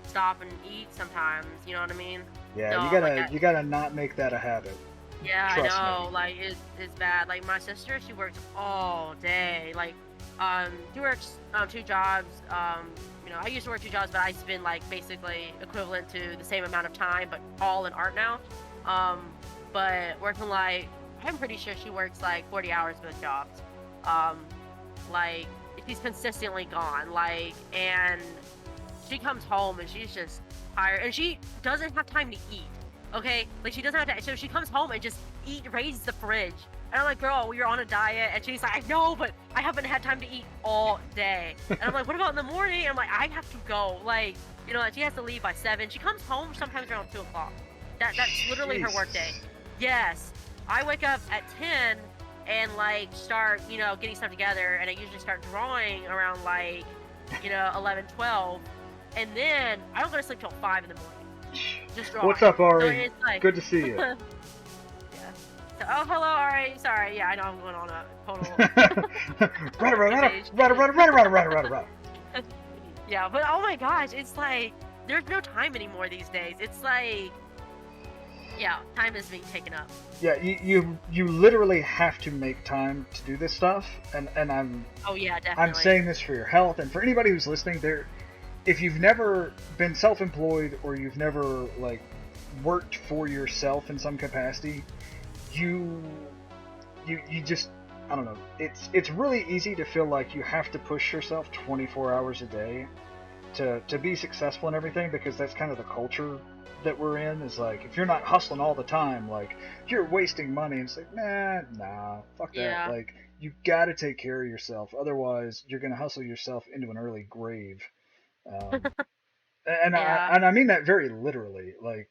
stop and eat sometimes. You know what I mean? yeah, So, you gotta not make that a habit. yeah, Trust I know. me. Like, it's bad. Like my sister, she works all day. Like, she works 2 jobs. I used to work 2 jobs, but I spend like basically equivalent to the same amount of time, but all in art now. But working like, I'm pretty sure she works like 40 hours both jobs. Um, like she's consistently gone. Like, and she comes home and she's just tired, and she doesn't have time to eat. Okay, like she doesn't have to. So she comes home and just raises the fridge. And I'm like, girl, you're on a diet. And she's like, I know, but I haven't had time to eat all day. And I'm like, what about in the morning? And I'm like, I have to go. Like, she has to leave by 7. She comes home sometimes around 2 o'clock. That's literally her work day. Yes. I wake up at 10 and like start, getting stuff together. And I usually start drawing around like, 11, 12. And then I don't go to sleep till 5 in the morning. Just drawing. What's up, Ari? So it's like, good to see you. Oh, hello, Ari. Sorry, yeah, I know I'm going on a total. Yeah, but oh my gosh, it's like there's no time anymore these days. It's like, yeah, time is being taken up. Yeah, you literally have to make time to do this stuff, and I'm. Oh yeah, definitely. I'm saying this for your health and for anybody who's listening. If you've never been self-employed or you've never like worked for yourself in some capacity, you just, I don't know, it's really easy to feel like you have to push yourself 24 hours a day to be successful in everything, because that's kind of the culture that we're in. Is like, if you're not hustling all the time, like you're wasting money. And it's like, nah, fuck Yeah. that. Like, you gotta take care of yourself, otherwise you're gonna hustle yourself into an early grave. And Yeah. I mean that very literally. Like,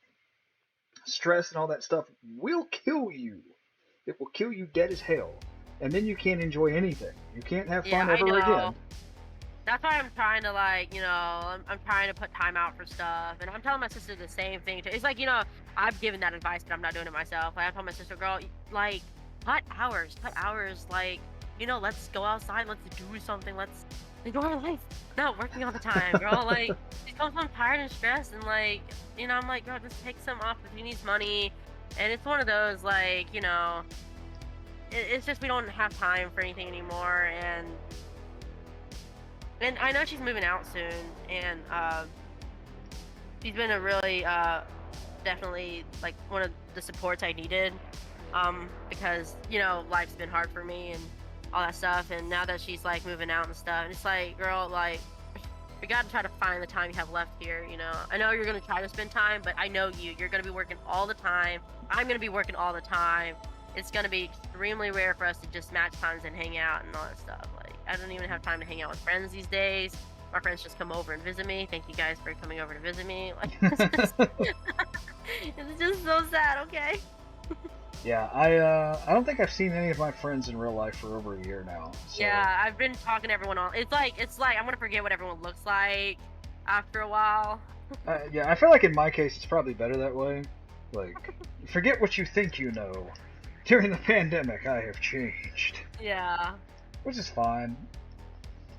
stress and all that stuff will kill you. It will kill you dead as hell. And then you can't enjoy anything. You can't have fun I ever know. again. That's why I'm trying to like, I'm trying to put time out for stuff, and I'm telling my sister the same thing too. It's like, I've given that advice, but I'm not doing it myself. Like, I told my sister, girl, like, cut hours, like, let's go outside, let's do something, let's enjoy our life. Not working all the time, girl. Like, she comes home tired and stressed, and like, I'm like, girl, just take some off if you need money. And it's one of those, like, it's just we don't have time for anything anymore, and I know she's moving out soon, and she's been a really definitely like one of the supports I needed, because life's been hard for me and all that stuff. And now that she's like moving out and stuff, and it's like, girl, like, we gotta try to find the time you have left here. I know you're gonna try to spend time, but I know you're gonna be working all the time. I'm gonna be working all the time. It's gonna be extremely rare for us to just match times and hang out and all that stuff. Like, I don't even have time to hang out with friends these days. My friends just come over and visit me. Thank you guys for coming over to visit me. Like, it's just so sad. Okay. Yeah, I don't think I've seen any of my friends in real life for over a year now. So. Yeah, I've been talking to everyone on. It's like I'm gonna forget what everyone looks like after a while. Yeah, I feel like in my case it's probably better that way. Like, forget what you think you know. During the pandemic, I have changed. Yeah. Which is fine.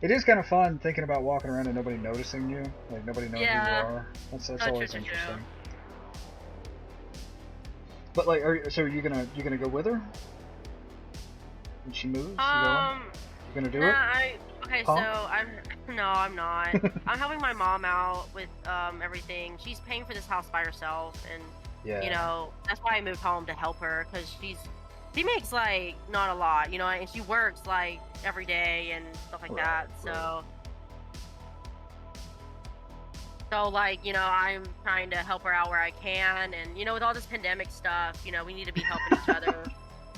It is kind of fun thinking about walking around and nobody noticing you, like nobody knowing who you are. That's always interesting. But like, so are you gonna go with her when she moves? You gonna do it? Okay, huh? so I'm not. I'm helping my mom out with everything. She's paying for this house by herself, and that's why I moved home, to help her, because she makes like not a lot, and she works like every day and stuff like that. So like, I'm trying to help her out where I can, and with all this pandemic stuff, we need to be helping each other.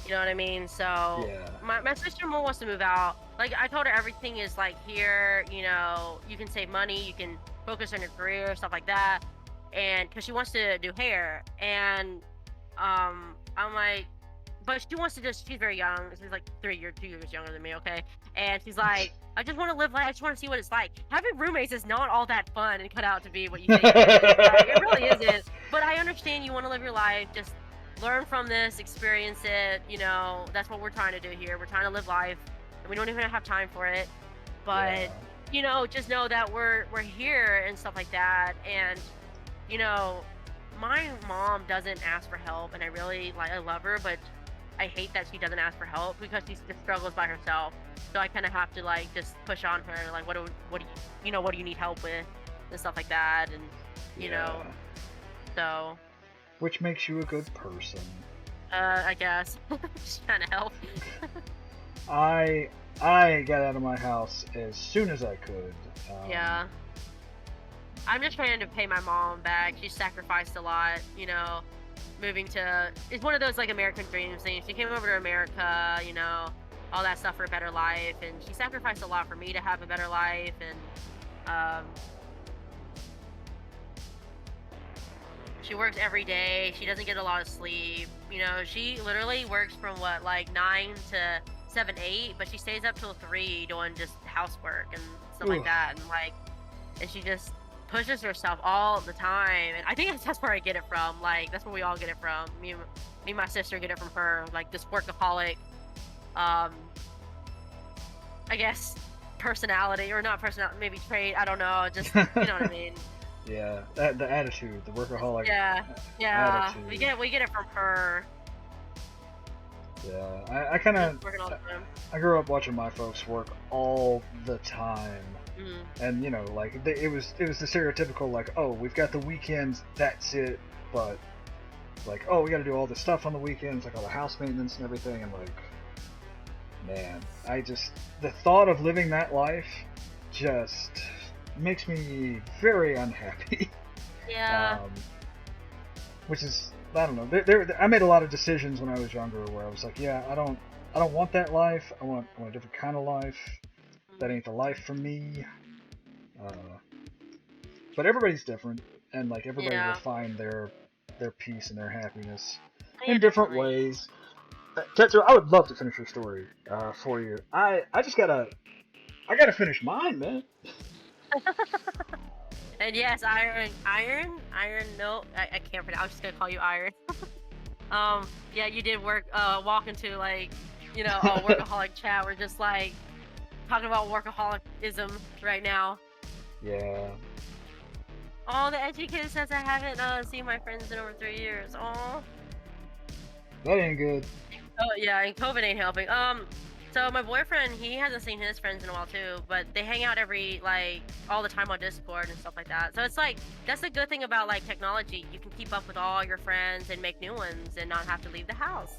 You know what I mean? So Yeah. my sister more wants to move out. Like I told her everything is like here, you know, you can save money, you can focus on your career, stuff like that. And because she wants to do hair, and I'm like, but she wants to just, she's very young. She's like 3 years, 2 years younger than me, okay? And she's like, I just want to live life. I just want to see what it's like. Having roommates is not all that fun and cut out to be what you think it is. Like, it really isn't. But I understand you want to live your life. Just learn from this, experience it. You know, that's what we're trying to do here. We're trying to live life, and we don't even have time for it. But Yeah. you know, just know that we're here and stuff like that. And you know, my mom doesn't ask for help, and I really like, I love her, but I hate that she doesn't ask for help because she just struggles by herself. So I kind of have to like just push on her, like what do you know, what do you need help with and stuff like that, and you know, Yeah. so Which makes you a good person. I guess just trying to help. I got out of my house as soon as I could. Yeah, I'm just trying to pay my mom back. She sacrificed a lot, you know. Moving to, it's one of those like American dreams things. She came over to America, you know, all that stuff for a better life, and she sacrificed a lot for me to have a better life. And um, she works every day. She doesn't get a lot of sleep. You know, she literally works from what, like 9 to 7, 8, but she stays up till 3 doing just housework and stuff like Oof. that. And she just pushes herself all the time. And I think that's where I get it from. Like that's where we all get it from. Me and my sister get it from her. Like this workaholic, um, I guess personality, or not personality, maybe trait. I don't know. Just you know what I mean. Yeah, the attitude, the workaholic Yeah, yeah. attitude. We get it from her. Yeah, I kind of, Just working all the time. I grew up watching my folks work all the time, Mm. and you know, like it was the stereotypical like, oh, we've got the weekends, that's it, but like, oh, we got to do all this stuff on the weekends, like all the house maintenance and everything, and like, man, the thought of living that life just makes me very unhappy. Yeah. Which is, I don't know. I made a lot of decisions when I was younger where I was like, yeah, I don't want that life. I want a different kind of life. That ain't the life for me. But everybody's different, and like everybody Yeah. will find their peace and their happiness Yeah, in different definitely. ways. Tetsu, I would love to finish your story for you. I gotta finish mine, man. And yes, iron. No, I can't pronounce. I'm just gonna call you Iron. Yeah, you did walk into like, you know, a workaholic chat. We're just like talking about workaholicism right now. Yeah. Oh, the edgy kid says I haven't seen my friends in over 3 years. Oh. That ain't good. Oh yeah, and COVID ain't helping. So my boyfriend, he hasn't seen his friends in a while too, but they hang out all the time on Discord and stuff like that. So it's like, that's the good thing about like technology. You can keep up with all your friends and make new ones and not have to leave the house.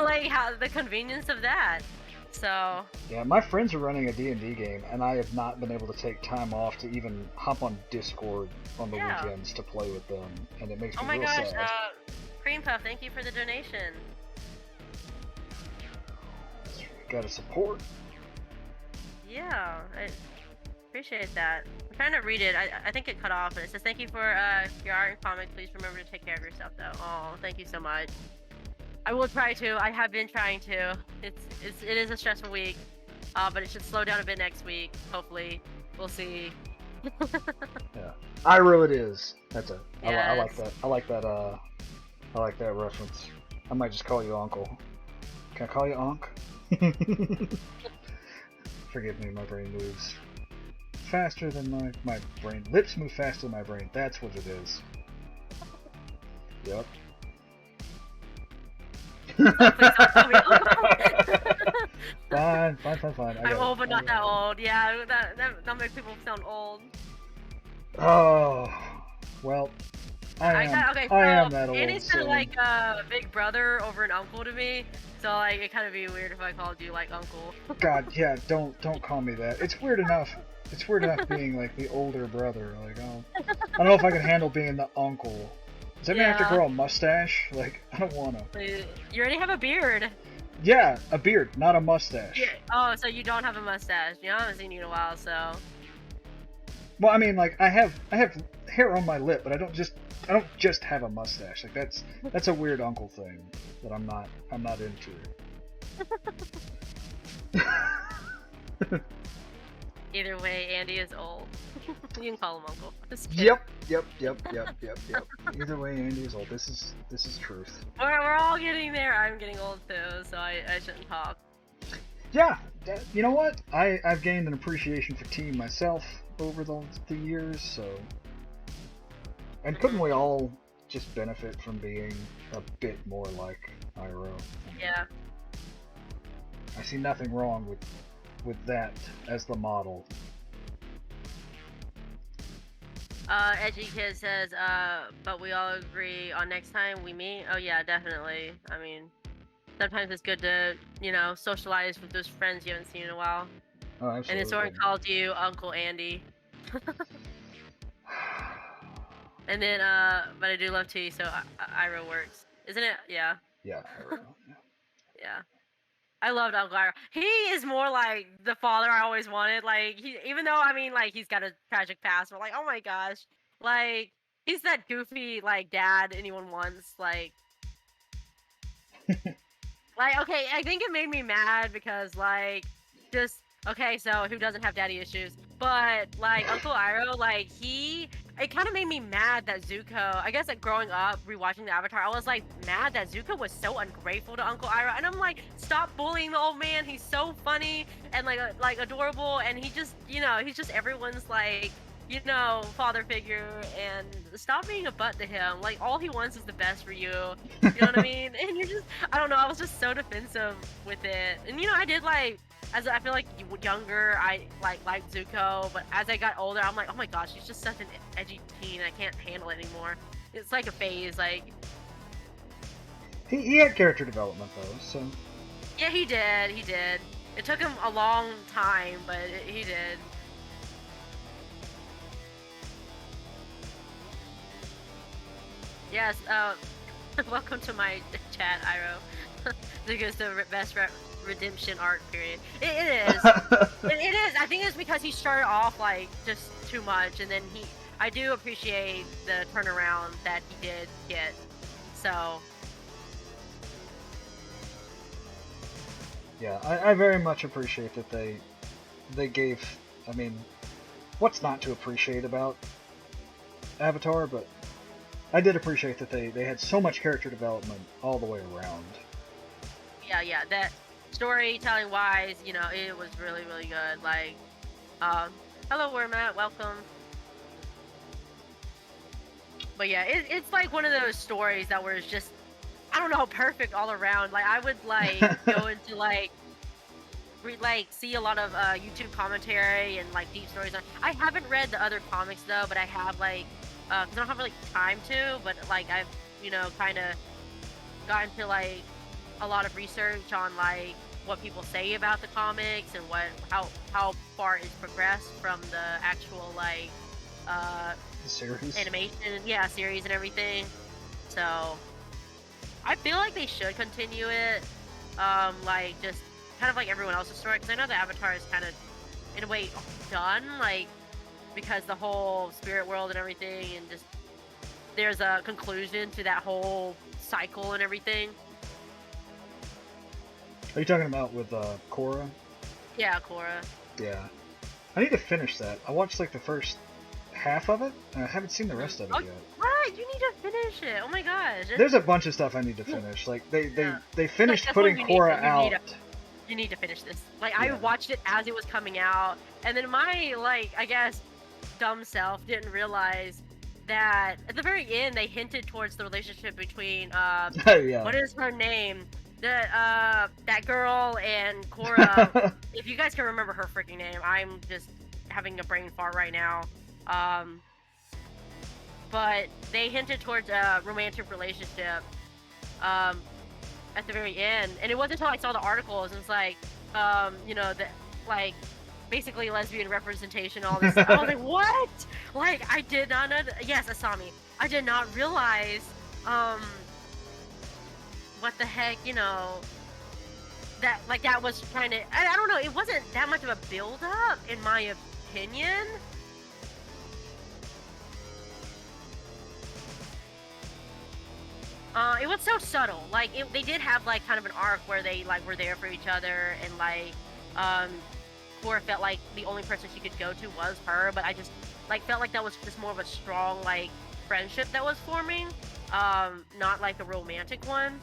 Like how the convenience of that. So Yeah, my friends are running a D&D game, and I have not been able to take time off to even hop on Discord on the Yeah. weekends to play with them, and it makes oh me my real gosh, sad. Cream Puff, thank you for the donation. Gotta support. Yeah, I appreciate that. I'm trying to read it. I think it cut off, and it says, thank you for your art and comics. Please remember to take care of yourself, though. Oh, thank you so much. I will try to. I have been trying to. It is a stressful week, but it should slow down a bit next week. Hopefully, we'll see. Yeah, Iro it is. That's it. I like Yes. that. I like that. I like that reference. I might just call you Uncle. Can I call you Unc? Forgive me, my brain moves faster than my brain. Lips move faster than my brain. That's what it is. Yep. Please don't call me Uncle. Fine. I I'm got it. old, but not I that got it. old. Yeah, that makes people sound old. Oh, well, I am. Okay, I am so that old. Andy's kind So of like a big brother over an uncle to me. So like, it kind of be weird if I called you like uncle. God, yeah, don't call me that. It's weird enough. It's weird enough being like the older brother. Like, oh, I don't know if I can handle being the uncle. Does that mean I have to grow a mustache? Like, I don't wanna. You already have a beard. Yeah, a beard, not a mustache. Yeah. Oh, so you don't have a mustache. You know, I haven't seen you in a while, so. Well, I mean, like, I have hair on my lip, but I don't just have a mustache. Like, that's a weird uncle thing that I'm not into. Either way, Andy is old. You can call him uncle. Yep. Either way, Andy is old. This is truth. We're all getting there. I'm getting old too, so I shouldn't talk. Yeah, you know what? I've gained an appreciation for team myself over the years, so. And couldn't we all just benefit from being a bit more like Iroh? Yeah. I see nothing wrong with that as the model. Edgy Kid says, but we all agree on next time we meet. Oh yeah, definitely. I mean, sometimes it's good to, you know, socialize with those friends you haven't seen in a while. Oh, absolutely. And then someone called you Uncle Andy. And then, but I do love tea, so Iroh works. Isn't it? Yeah. Yeah, Iroh. Yeah. I loved Uncle Iroh. He is more like the father I always wanted. Like, even though, I mean, like, he's got a tragic past, but like, oh my gosh. Like, he's that goofy, like, dad anyone wants. Like, okay, I think it made me mad because, like, just, okay, so who doesn't have daddy issues? But, like, Uncle Iroh, like, it kind of made me mad that Zuko, I guess, like, growing up, rewatching the Avatar, I was, like, mad that Zuko was so ungrateful to Uncle Iroh, and I'm like, stop bullying the old man, he's so funny, and, like adorable, and he just, you know, he's just everyone's, like, you know, father figure, and stop being a butt to him, like, all he wants is the best for you, you know what I mean? And you're just, I don't know, I was just so defensive with it, and, you know, I did, like, as I feel like younger, I liked Zuko, but as I got older, I'm like, oh my gosh, he's just such an edgy teen. I can't handle it anymore. It's like a phase, like. He had character development though, so. Yeah, he did. He did. It took him a long time, but he did. Yes. Welcome to my chat, Iroh. Zuko's the best redemption arc period. It is. it is. I think it's because he started off like just too much, and then I do appreciate the turnaround that he did get. So. Yeah, I very much appreciate that they gave. I mean, what's not to appreciate about Avatar? But I did appreciate that they had so much character development all the way around. Yeah, that. Storytelling wise, you know, it was really, really good. Like, hello, Wormat, welcome. But yeah, it's like one of those stories that was just, I don't know, perfect all around. Like, I would like go into like see a lot of YouTube commentary and like deep stories. I haven't read the other comics though, but I have like, 'cause I don't have like time to. But like I've, you know, kind of gotten to like a lot of research on like what people say about the comics and how far it's progressed from the actual like series animation, yeah, series and everything. So I feel like they should continue it, like just kind of like everyone else's story, because I know the Avatar is kind of in a way done, like because the whole spirit world and everything, and just there's a conclusion to that whole cycle and everything. Are you talking about with Korra? Yeah, Korra. Yeah. I need to finish that. I watched like the first half of it, and I haven't seen the rest of it yet. What? You need to finish it. Oh my gosh. There's a bunch of stuff I need to finish. Like they finished putting Korra out. You need to finish this. Like I watched it as it was coming out, and then my like I guess dumb self didn't realize that at the very end they hinted towards the relationship between what is her name? That girl and Korra. If you guys can remember her freaking name, I'm just having a brain fart right now. But they hinted towards a romantic relationship at the very end, and it wasn't until I saw the articles and it's like, you know, that like basically lesbian representation, all this. I was like, what? Like, I did not know. Yes, Asami. I did not realize, what the heck, that like that was trying to. I don't know. It wasn't that much of a build up, in my opinion. It was so subtle. Like, they did have like kind of an arc where they like were there for each other, and like, Cora felt like the only person she could go to was her. But I just like felt like that was just more of a strong like friendship that was forming, not like a romantic one.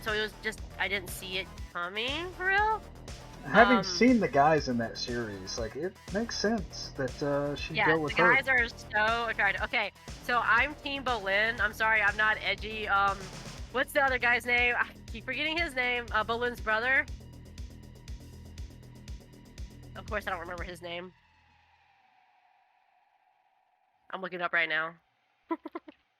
So it was just I didn't see it coming for real. Having seen the guys in that series, like, it makes sense that she'd go with her. Yeah, the guys are so attractive. Okay, so I'm Team Bolin. I'm sorry, I'm not edgy. What's the other guy's name? I keep forgetting his name. Bolin's brother. Of course, I don't remember his name. I'm looking it up right now.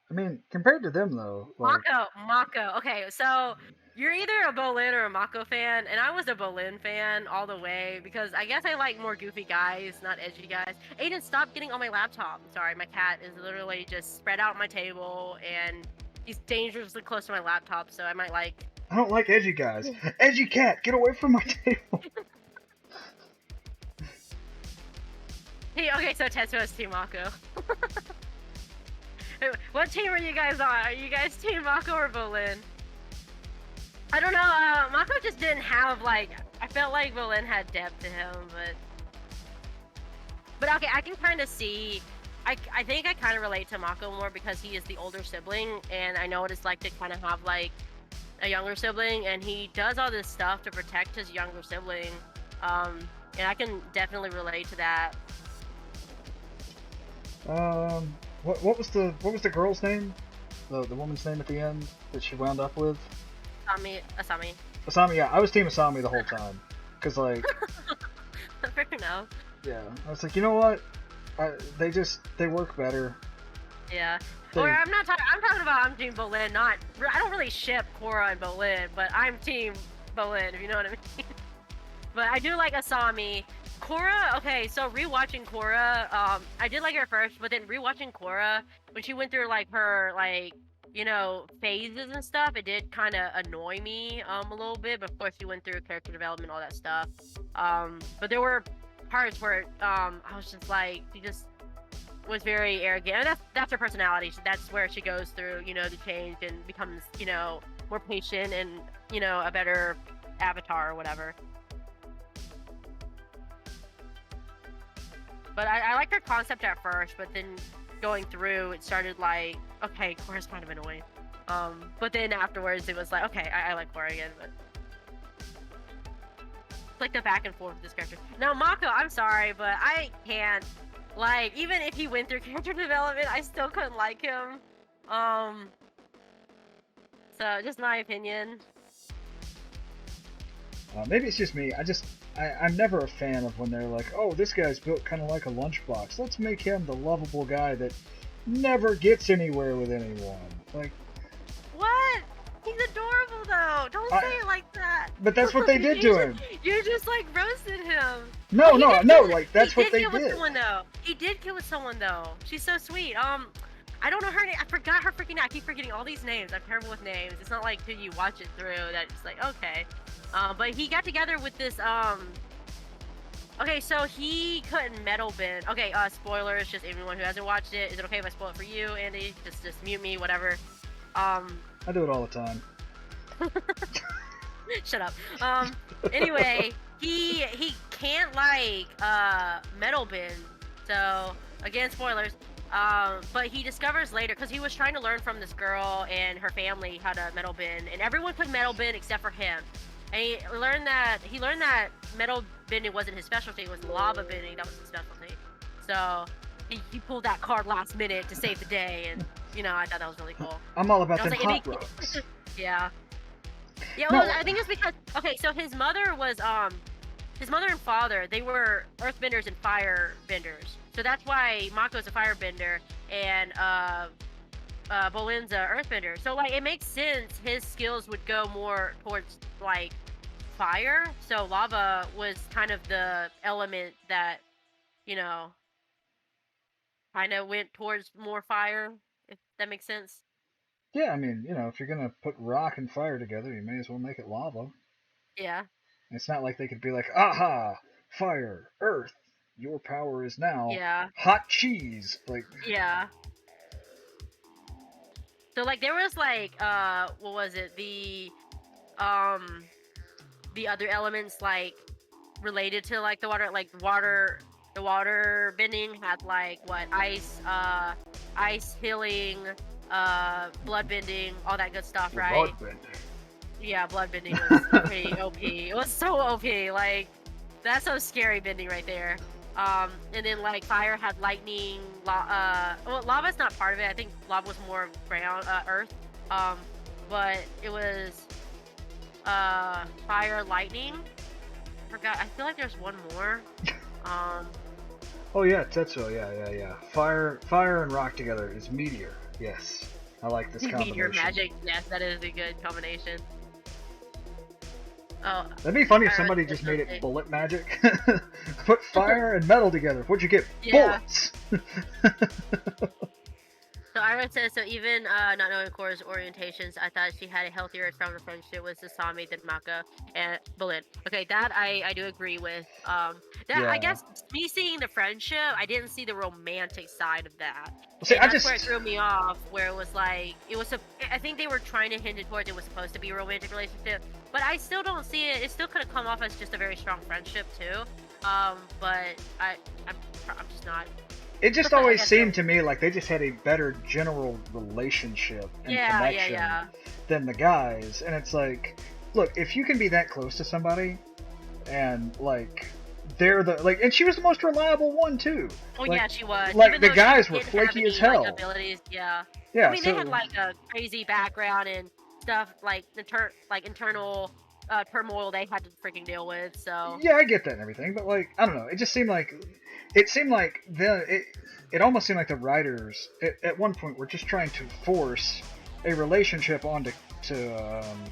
I mean, compared to them, though, like... Mako. Okay, so you're either a Bolin or a Mako fan, and I was a Bolin fan all the way because I guess I like more goofy guys, not edgy guys. Aiden, stop getting on my laptop. I'm sorry, my cat is literally just spread out on my table, and he's dangerously close to my laptop, so I might like... I don't like edgy guys. Edgy cat, get away from my table. Hey, okay, so Tetsuo is Team Mako. What team are you guys on? Are you guys Team Mako or Bolin? I don't know, Mako just didn't have, like... I felt like Bolin had depth to him, but okay, I can kind of see... I think I kind of relate to Mako more because he is the older sibling, and I know what it's like to kind of have, like, a younger sibling, and he does all this stuff to protect his younger sibling, and I can definitely relate to that. What was the girl's name? The woman's name at the end that she wound up with? Asami. Asami, yeah. I was Team Asami the whole time. Cause like... Fair enough. Yeah. I was like, you know what? They work better. Yeah. Or I'm talking about I'm Team Bolin, not... I don't really ship Cora and Bolin, but I'm Team Bolin, if you know what I mean. But I do like Asami. Cora, okay, so rewatching Cora, I did like her first, but then rewatching Cora, when she went through, like, her, like, phases and stuff, it did kind of annoy me, a little bit, but of course she went through character development, all that stuff. But there were parts where, I was just like, she just was very arrogant, and that's her personality. That's where she goes through, the change and becomes, more patient and, a better avatar or whatever. But I liked her concept at first, but then going through, it started like, okay, Cora's kind of annoying. But then afterwards, it was like, okay, I like Cora again, but... It's like the back and forth of this character. Now, Mako, I'm sorry, but I can't... Like, even if he went through character development, I still couldn't like him. So, just my opinion. Maybe it's just me. I'm never a fan of when they're like, oh, this guy's built kind of like a lunchbox. Let's make him the lovable guy that never gets anywhere with anyone. Like, what? He's adorable, though. Don't say it like that. But that's what they did to him. You just like roasted him. No, like that's what they did. With someone, though. He did kill with someone, though. She's so sweet. I don't know her name. I forgot her freaking name. I keep forgetting all these names. I'm terrible with names. It's not like till you watch it through that it's like, okay. But he got together with this, okay, so he couldn't metal bend. Okay, spoilers, just everyone who hasn't watched it. Is it okay if I spoil it for you, Andy? Just mute me, whatever. I do it all the time. Shut up. Anyway, he can't, like, metal bend. So, again, spoilers. But he discovers later, because he was trying to learn from this girl and her family how to metal bend, and everyone could metal bend except for him. And he learned that metal bending wasn't his specialty, it was lava bending that was his specialty. So he pulled that card last minute to save the day, and I thought that was really cool. I'm all about them hot rocks. Yeah. Yeah, well, no. I think it's because, okay, so his mother and father, they were earthbenders and firebenders. So that's why Mako's a firebender and Bolin's a earthbender. So, like, it makes sense his skills would go more towards, like, fire, so lava was kind of the element that, you know, kind of went towards more fire, if that makes sense. Yeah, I mean, if you're gonna put rock and fire together, you may as well make it lava. Yeah. It's not like they could be like, aha, fire, earth, your power is now Yeah. hot cheese. Like, Yeah. So like there was like what was it? Um the other elements like related to like the water bending had like what ice healing, blood bending, all that good stuff, right? bloodbender. Yeah, blood bending was pretty OP. It was so OP. Like that's so scary bending right there. And then like fire had lightning. Well, lava's not part of it. I think lava was more ground, earth. Um, but it was fire, lightning. Forgot. I feel like there's one more. Um, Oh yeah, Tetsuo, yeah. Fire and rock together is meteor. Yes. I like this combination. meteor magic. Yes, that is a good combination. Oh, That'd be funny if I somebody read just this made okay. it bullet magic. Put fire and metal together. What'd you get? Yeah. Bullets! So Ira says, so even not knowing Korra's orientations, I thought she had a healthier, stronger friendship with Sasami than Mako and Bolin. Okay, that I do agree with. That I Yeah. guess me seeing the friendship, I didn't see the romantic side of that. See, And I that's where it just. threw me off, where it was like, I think they were trying to hint it towards it was supposed to be a romantic relationship, but I still don't see it. It still could have come off as just a very strong friendship too. But I'm just not. It just I always guess seemed to me like they just had a better general relationship and connection Yeah. than the guys. And it's like, look, if you can be that close to somebody and like they're the like and she was the most reliable one too. Oh Like- yeah, she was. like, Even the though she guys were didn't flaky have as any, hell. Like, abilities, yeah. Yeah, I mean, so they had like a crazy background and stuff, like internal turmoil they had to freaking deal with. So yeah, I get that and everything, but like I don't know, it seemed like it almost seemed like the writers at one point were just trying to force a relationship onto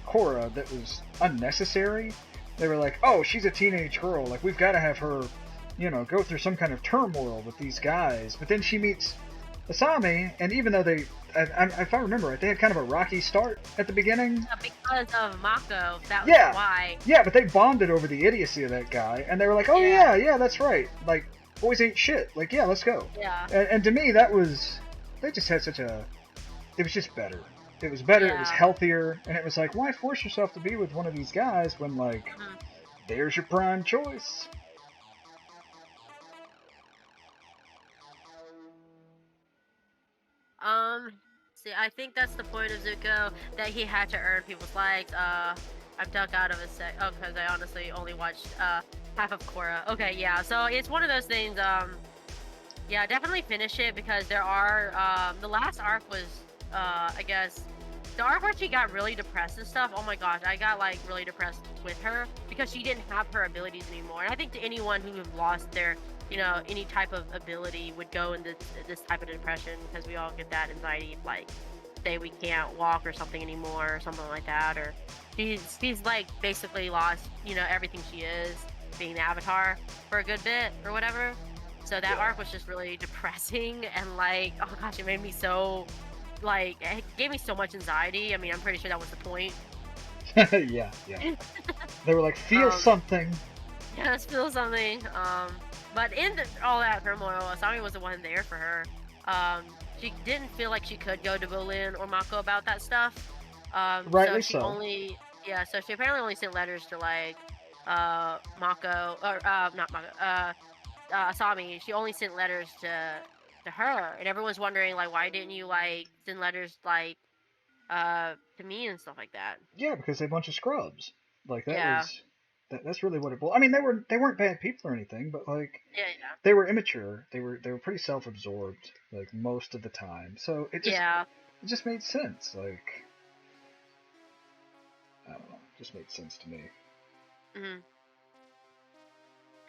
Korra that was unnecessary. They were like, oh, she's a teenage girl, like we've got to have her, go through some kind of turmoil with these guys. But then she meets Asami, and even though if I remember right, they had kind of a rocky start at the beginning. because of Mako, that was Yeah. why. Yeah, but they bonded over the idiocy of that guy, and they were like, oh yeah, that's right. Like, boys ain't shit. Like, yeah, let's go. Yeah. And to me, they just had it was just better. It was better, it was Yeah. healthier, and it was like, why force yourself to be with one of these guys when, like, Mhm. there's your prime choice? See, I think that's the point of Zuko, that he had to earn people's likes. I'm dug out of a sec. Oh, because I honestly only watched half of Korra. Okay, yeah. So it's one of those things. Yeah, definitely finish it because there are. The last arc was, I guess, the arc where she got really depressed and stuff. Oh my gosh, I got like really depressed with her because she didn't have her abilities anymore. And I think to anyone who have lost their, any type of ability would go in this type of depression because we all get that anxiety, like say we can't walk or something anymore or something like that, or she's like basically lost, everything she is, being the Avatar for a good bit or whatever. So that arc was just really depressing and like, oh gosh, it made me so like it gave me so much anxiety. I mean, I'm pretty sure that was the point. yeah. They were like, feel something. Yeah, let's feel something. But in all that turmoil, Asami was the one there for her. She didn't feel like she could go to Bolin or Mako about that stuff. Rightly so she so. so she apparently only sent letters to like Mako or not Mako, Asami. She only sent letters to her, and everyone's wondering like, why didn't you like send letters like to me and stuff like that? Yeah, because they're a bunch of scrubs. Like that Yeah. was that's really what it was. I mean, they weren't bad people or anything, but like Yeah, they were immature. They were pretty self-absorbed like most of the time. So it just made sense. Like I don't know, it just made sense to me. hmm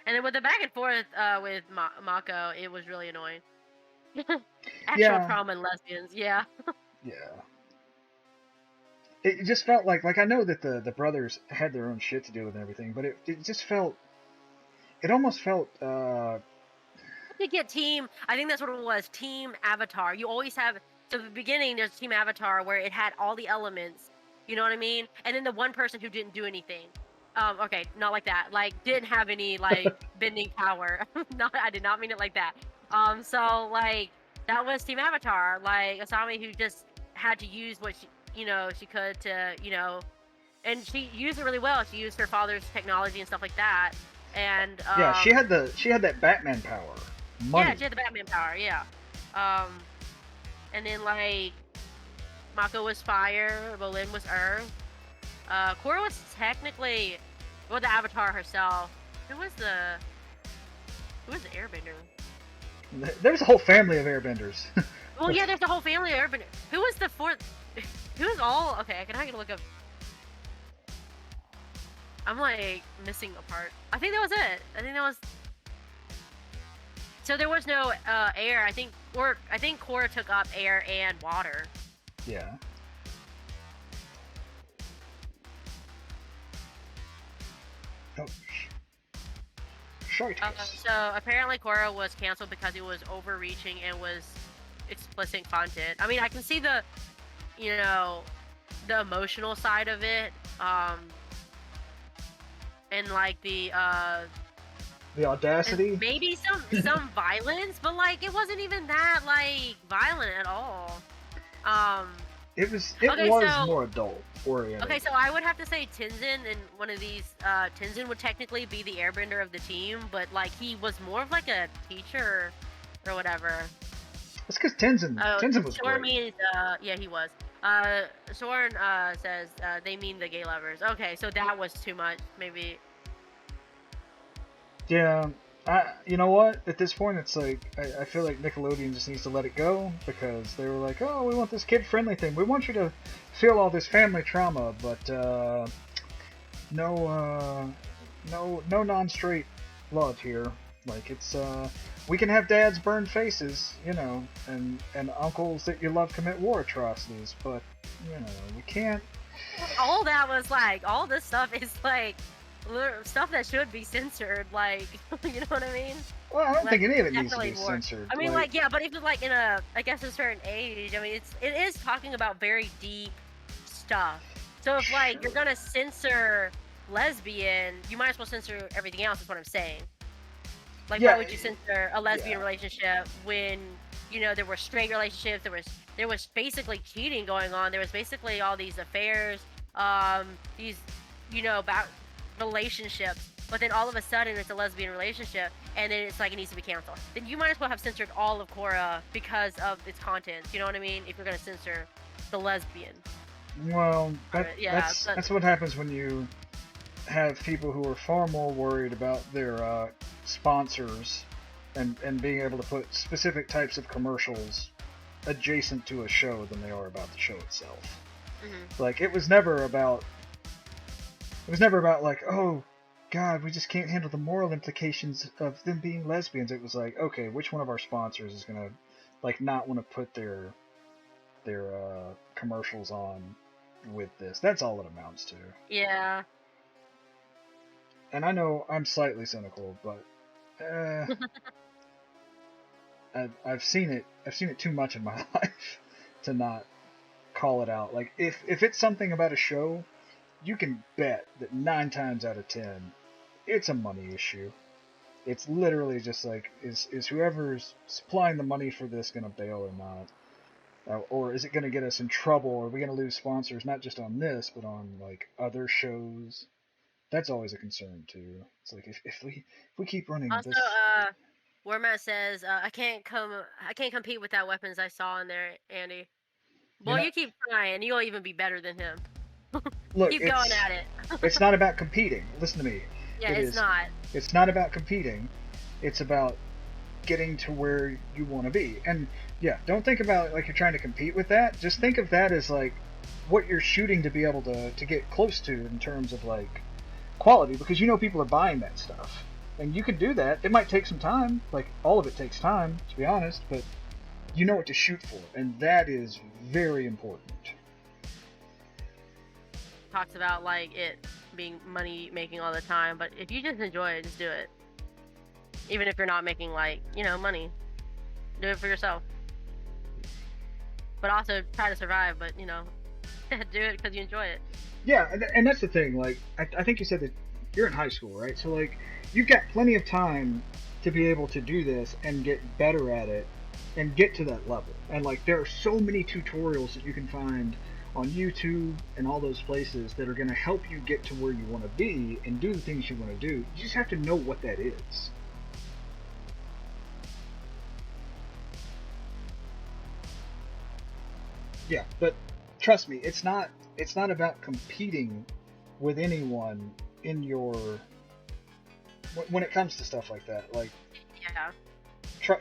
And then with the back and forth with Mako, it was really annoying. Actual Yeah. trauma and lesbians, yeah. Yeah. it just felt like I know that the brothers had their own shit to deal with and everything, but it just felt it almost felt To get team, I think that's what it was. Team Avatar. You always have. So at the beginning, there's Team Avatar where it had all the elements. You know what I mean? And then the one person who didn't do anything. Okay, not like that. Like didn't have any like bending power. Not, I did not mean it like that. So like that was Team Avatar. Like Asami who just had to use what she could to and she used it really well. She used her father's technology and stuff like that. And yeah, she had that Batman power. Money. yeah, she had the Batman power, yeah. Um, and then like Mako was fire, Bolin was earth. Korra was technically, well, the Avatar herself. Who was the Airbender? There's a whole family of airbenders. Well, yeah, there's a whole family of Airbender. Who was the fourth? Who was all? Okay, I can look up. I'm like missing a part. I think that was it. I think that was. So there was no air. I think Korra took up air and water. Yeah. Oh. Short. So apparently Korra was canceled because it was overreaching and was explicit content. I mean, I can see the emotional side of it, and like the audacity, maybe some violence, but like it wasn't even that like violent at all. It was more adult oriented. Okay, so I would have to say Tenzin, and one of these Tenzin would technically be the airbender of the team, but like he was more of like a teacher or whatever. That's because Tenzin was Soren great. means yeah, he was. Soren says they mean the gay lovers. Okay, so that was too much, maybe. Yeah, you know what? At this point, it's like I feel like Nickelodeon just needs to let it go, because they were like, "Oh, we want this kid-friendly thing. We want you to feel all this family trauma, but no non-straight love here. Like it's we can have dads burn faces, and uncles that you love commit war atrocities, but we can't." All that was like, all this stuff is like stuff that should be censored, like, you know what I mean? Well, I don't think any of it needs to be censored. I mean, like, yeah, but if it's like in a certain age, I mean, it is talking about very deep stuff. So if like you're gonna censor lesbian, you might as well censor everything else. Is what I'm saying. Like, why would you censor a lesbian relationship when there were straight relationships? There was basically cheating going on. There was basically all these affairs, these about relationships, but then all of a sudden it's a lesbian relationship, and then it's like it needs to be canceled. Then you might as well have censored all of Korra because of its content. You know what I mean? If you're gonna censor the lesbian. Well, that's what happens when you have people who are far more worried about their sponsors and being able to put specific types of commercials adjacent to a show than they are about the show itself. Mm-hmm. Like it was never about like, oh God, we just can't handle the moral implications of them being lesbians. It was like, okay, which one of our sponsors is gonna like not want to put their commercials on with this? That's all it amounts to. Yeah. And I know I'm slightly cynical, but I've seen it too much in my life to not call it out. Like if it's something about a show, you can bet that 9 times out of 10, it's a money issue. It's literally just like, is whoever's supplying the money for this going to bail or not? Or is it going to get us in trouble? Or are we going to lose sponsors, not just on this, but on like other shows? That's always a concern too. It's like if we keep running also, this. Warmat says I can't compete with that weapons I saw in there, Andy. Well, you keep trying. You'll even be better than him. Look, keep going at it. It's not about competing. Listen to me. Yeah, it's not. It's not about competing. It's about getting to where you want to be. And yeah, don't think about it like you're trying to compete with that. Just think of that as like what you're shooting to be able to get close to in terms of like quality, because people are buying that stuff. And you can do that. It might take some time. Like all of it takes time, to be honest, but you know what to shoot for, and that is very important. talks about like it being money making all the time, but if you just enjoy it, just do it. Even if you're not making like, money, do it for yourself. But also try to survive, but do it because you enjoy it. Yeah, and that's the thing. Like, I think you said that you're in high school, right? So like, you've got plenty of time to be able to do this and get better at it and get to that level. And like, there are so many tutorials that you can find on YouTube and all those places that are going to help you get to where you want to be and do the things you want to do. You just have to know what that is. Yeah, but trust me, it's not about competing with anyone in your when it comes to stuff like that. Like, Yeah.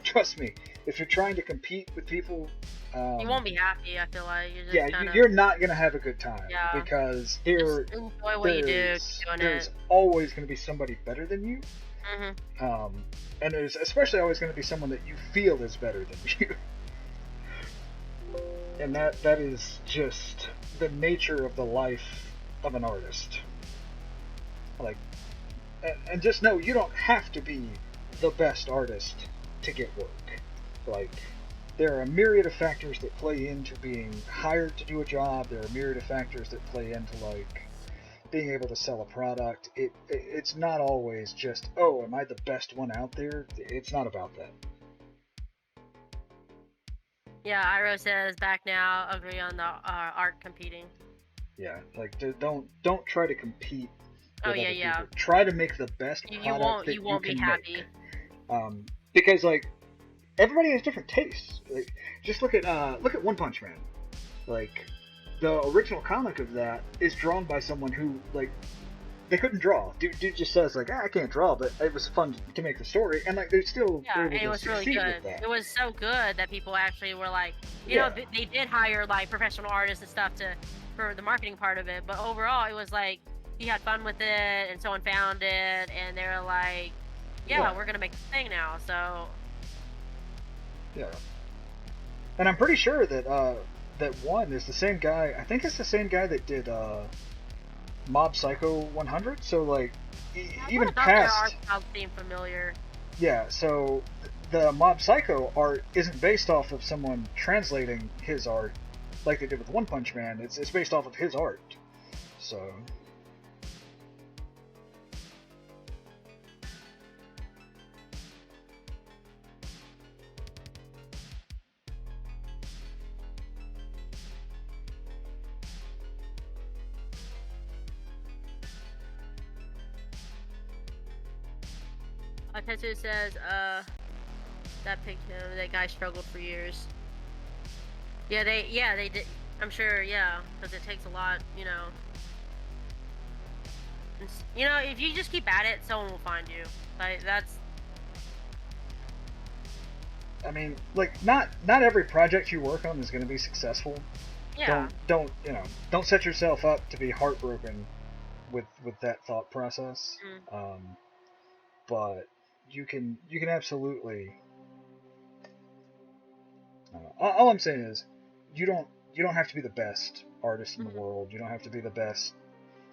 trust me, if you're trying to compete with people, You won't be happy, I feel like. You're just yeah, kind of, you're not gonna have a good time yeah. because Just enjoy what you do, there's keep doing there's it. always gonna be somebody better than you, Hmm. and there's especially always gonna be someone that you feel is better than you, and that is just the nature of the life of an artist. Like, and just know you don't have to be the best artist to get work. Like, there are a myriad of factors that play into being hired to do a job. There are a myriad of factors that play into like being able to sell a product. It's not always just, oh, am I the best one out there? It's not about that. Yeah, Iro says back now, agree on the art competing. Yeah, like don't try to compete Oh with yeah, other yeah. people. Try to make the best You product won't that you you won't be can happy. make. Because like everybody has different tastes. Like, just look at One Punch Man. Like, the original comic of that is drawn by someone who like they couldn't draw. Dude just says like, I can't draw, but it was fun to make the story, and like they still Yeah, were and able it to was really succeed good. with that. It was so good that people actually were like, Yeah. they did hire like professional artists and stuff for the marketing part of it, but overall it was like he had fun with it and someone found it and they were like, yeah, Yeah. we're gonna make this thing now. So Yeah. And I'm pretty sure that that one is the same guy. I think it's the same guy that did Mob Psycho 100. So like even I thought their art past, style seemed familiar. yeah. So the Mob Psycho art isn't based off of someone translating his art like they did with One Punch Man. It's based off of his art. So Tetsu says, that picked him. That guy struggled for years. Yeah, they did. I'm sure, yeah, because it takes a lot, if you just keep at it, someone will find you. Like that's I mean, like not every project you work on is going to be successful. yeah. Don't set yourself up to be heartbroken with that thought process. Mm. But you can absolutely. All I'm saying is, you don't have to be the best artist in the Mhm. world. You don't have to be the best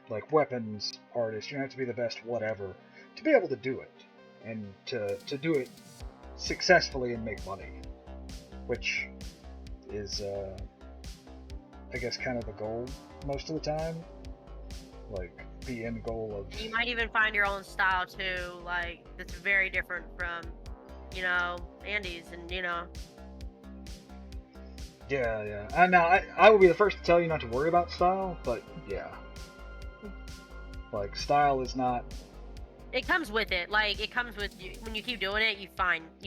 like weapons artist. You don't have to be the best whatever to be able to do it and to do it successfully and make money, which is I guess kind of the goal most of the time. Like the end goal of You might even find your own style too, like that's very different from, Andy's, and yeah. And now I will be the first to tell you not to worry about style, but yeah, like style is not. it comes with it. Like it comes with you when you keep doing it. You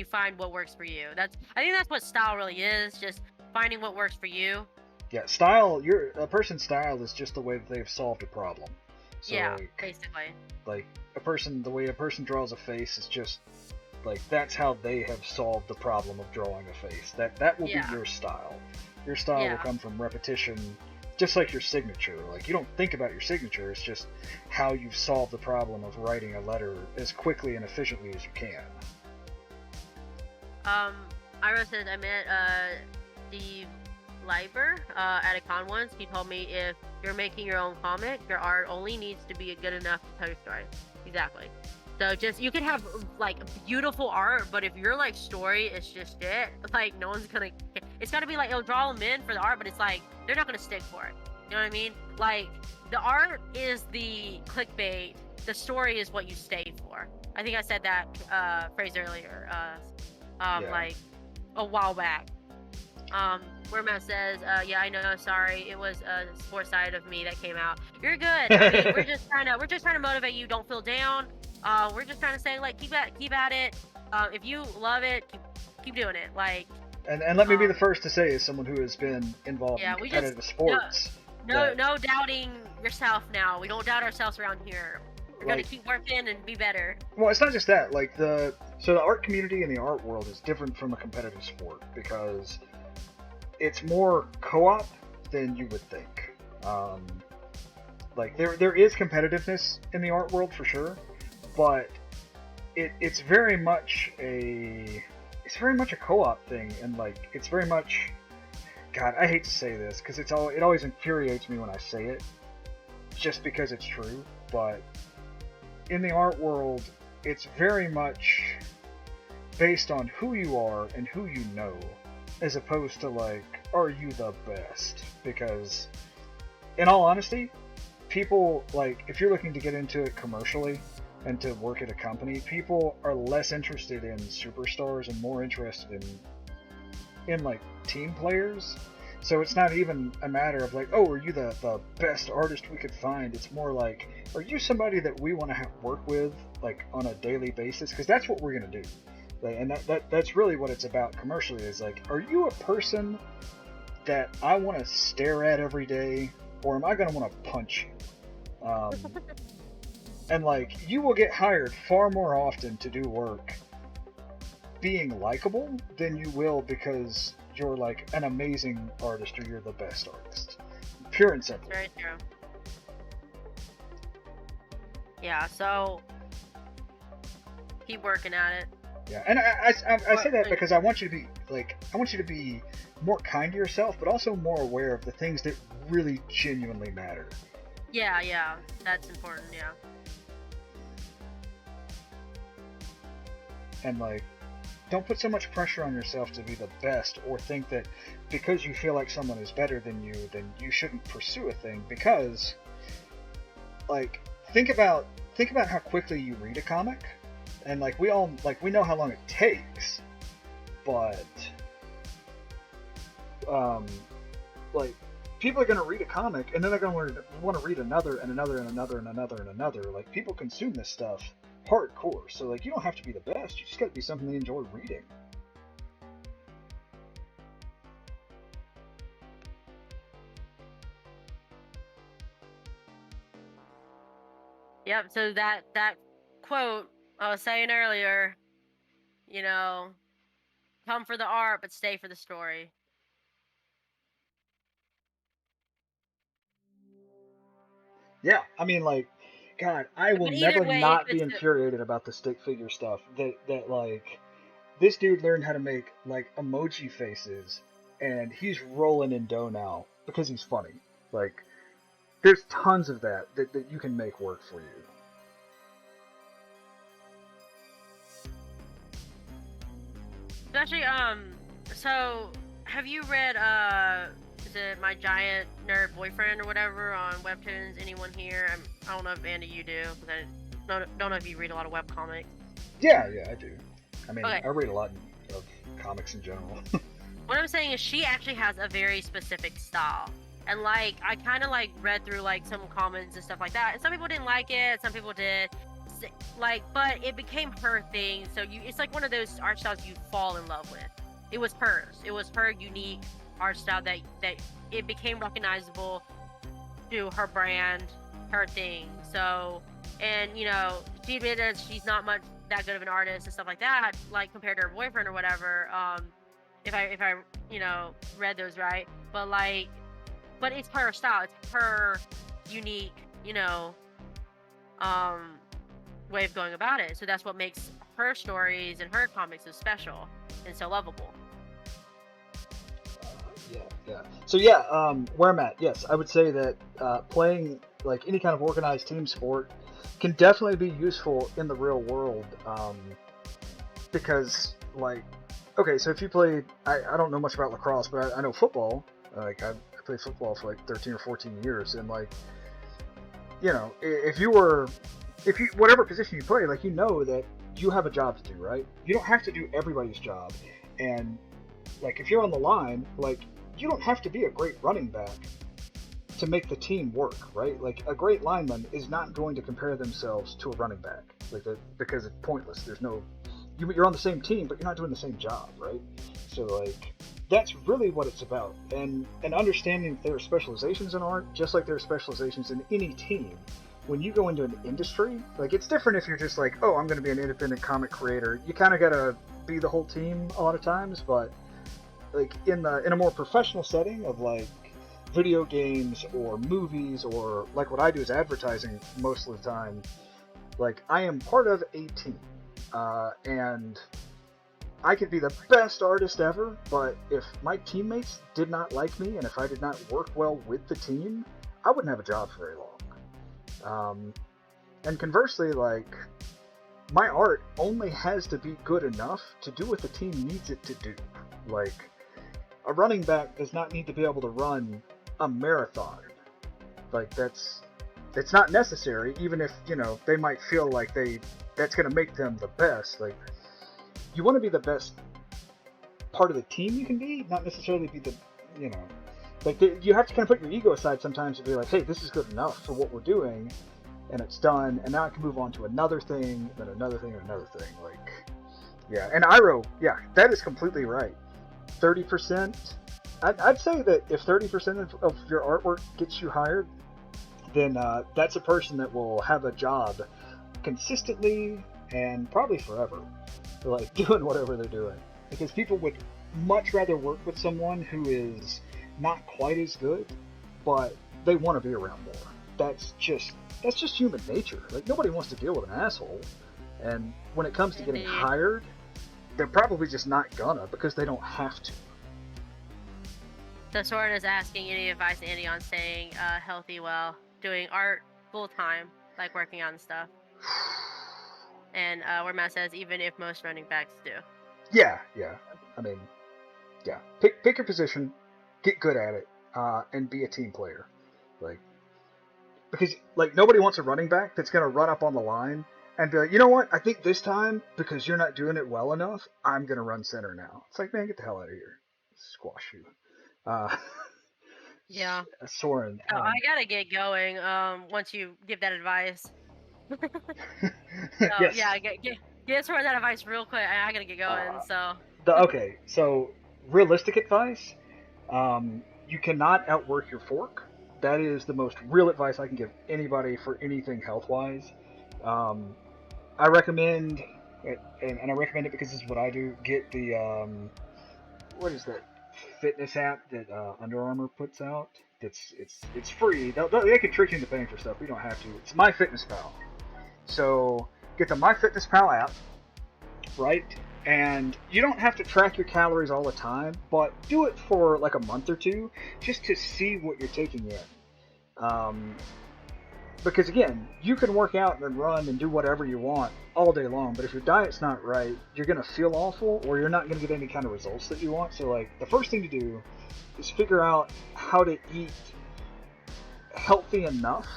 find what works for you. I think that's what style really is. Just finding what works for you. Yeah, style. A person's style is just the way that they've solved a problem. So Yeah, basically. like the way a person draws a face is just like that's how they have solved the problem of drawing a face. That will Yeah. be your style. Your style will Yeah. come from repetition, just like your signature. Like you don't think about your signature. It's just how you've solved the problem of writing a letter as quickly and efficiently as you can. Ira says I met Steve Leiber at a con once. He told me if you're making your own comic. Your art only needs to be good enough to tell your story. Exactly. So just you can have like beautiful art, but if your like story is just it, like no one's gonna. It's gotta be like it'll draw them in for the art, but it's like they're not gonna stick for it. You know what I mean? Like the art is the clickbait. The story is what you stay for. I think I said that phrase earlier, Yeah. like a while back. Where Matt says, "Yeah, I know. Sorry, it was a sports side of me that came out. You're good. I mean, we're just trying to motivate you. Don't feel down. We're just trying to say, like, keep at it. If you love it, keep doing it. Like, And let me be the first to say, as someone who has been involved in competitive sports, no doubting yourself now. We don't doubt ourselves around here. We're gonna keep working and be better. Well, it's not just that. Like the art community and the art world is different from a competitive sport because it's more co-op than you would think. Like there is competitiveness in the art world for sure, but it's very much a co-op thing, and like it's very much. God, I hate to say this because it always infuriates me when I say it, just because it's true. But in the art world, it's very much based on who you are and who you know, as opposed to like, are you the best? Because, in all honesty, people, like, if you're looking to get into it commercially and to work at a company, people are less interested in superstars and more interested in like team players. So it's not even a matter of like, oh, are you the best artist we could find? It's more like, are you somebody that we want to work with like on a daily basis? Because that's what we're gonna do. And that's really what it's about commercially, is like, are you a person that I want to stare at every day, or am I going to want to punch you? And like, you will get hired far more often to do work being likable than you will because you're like an amazing artist or you're the best artist. Pure and simple. That's very true. Yeah, so keep working at it. Yeah, and I say that because I want you to be more kind to yourself, but also more aware of the things that really genuinely matter. Yeah, that's important. Yeah. And like, don't put so much pressure on yourself to be the best, or think that because you feel like someone is better than you, then you shouldn't pursue a thing. Because, like, think about how quickly you read a comic. And like we know how long it takes, but like people are gonna read a comic and then they're gonna want to read another and another and another and another and another. Like people consume this stuff hardcore, so like you don't have to be the best. You just gotta be something they enjoy reading. Yep. So that quote I was saying earlier, you know, come for the art, but stay for the story. Yeah, I mean, like, God, I will never not be infuriated about the stick figure stuff. That like, this dude learned how to make like emoji faces, and he's rolling in dough now because he's funny. Like, there's tons of that you can make work for you. Especially, so have you read, is it My Giant Nerd Boyfriend or whatever on Webtoons? Anyone here? I don't know if, Andy, you do, because I don't know if you read a lot of webcomics. Yeah, I do. I mean, okay. I read a lot of comics in general. What I'm saying is she actually has a very specific style. And, like, I kind of, like, read through, like, some comments and stuff like that. And some people didn't like it, some people did. Like, but it became her thing, so it's like one of those art styles you fall in love with. It was hers. It was her unique art style that it became recognizable to her brand, her thing. So, and you know, she admitted she's not much that good of an artist and stuff like that, like compared to her boyfriend or whatever. If I you know read those right, but it's her style. It's her unique, you know, way of going about it. So that's what makes her stories and her comics so special and so lovable. Yeah, yeah. So yeah, where I'm at, yes, I would say that playing like any kind of organized team sport can definitely be useful in the real world. Because like, okay, so if you played, I don't know much about lacrosse, but I know football. Like I played football for like 13 or 14 years, and like, you know, if you whatever position you play, like you know that you have a job to do, right? You don't have to do everybody's job, and like if you're on the line, like you don't have to be a great running back to make the team work, right? Like a great lineman is not going to compare themselves to a running back, like because it's pointless. There's no, you're on the same team, but you're not doing the same job, right? So like that's really what it's about, and understanding there are specializations in art, just like there are specializations in any team. When you go into an industry, like it's different if you're just like, oh, I'm going to be an independent comic creator. You kind of got to be the whole team a lot of times, but like in a more professional setting of like video games or movies, or like what I do is advertising most of the time, like I am part of a team, and I could be the best artist ever, but if my teammates did not like me and if I did not work well with the team, I wouldn't have a job for very long. And conversely, like my art only has to be good enough to do what the team needs it to do. Like a running back does not need to be able to run a marathon. Like it's not necessary, even if, you know, they might feel like that's going to make them the best. Like you want to be the best part of the team you can be, not necessarily be the, you know, like you have to kind of put your ego aside sometimes and be like, hey, this is good enough for what we're doing, and it's done, and now I can move on to another thing, then another thing, and another thing. Like, yeah, and Iroh, yeah, that is completely right. 30%, I'd say that if 30% of your artwork gets you hired, then that's a person that will have a job consistently and probably forever, like doing whatever they're doing. Because people would much rather work with someone who is not quite as good, but they want to be around more. That's just human nature. Like nobody wants to deal with an asshole, and when it comes to getting hired, they're probably just not gonna, because they don't have to. So Soren is asking any advice, Andy, on staying healthy while doing art full time, like working on stuff. And where Matt says, even if most running backs do. Yeah. I mean, yeah. Pick your position, get good at it, and be a team player. Like, because like nobody wants a running back that's gonna run up on the line and be like, you know what? I think this time, because you're not doing it well enough, I'm gonna run center now. It's like, man, get the hell out of here. Squash you. Yeah. Soren. Oh, I gotta get going. Once you give that advice. Yes. Yeah, get Soren that advice real quick. I gotta get going. Okay. So realistic advice. You cannot outwork your fork. That is the most real advice I can give anybody for anything health-wise. I recommend, and I recommend it because this is what I do. Get the what is that fitness app that Under Armour puts out? It's free. They can trick you into paying for stuff. We don't have to. It's MyFitnessPal. So get the MyFitnessPal app, right? And you don't have to track your calories all the time, but do it for like a month or two just to see what you're taking in. Because again, you can work out and run and do whatever you want all day long, but if your diet's not right, you're going to feel awful, or you're not going to get any kind of results that you want. So like the first thing to do is figure out how to eat healthy enough.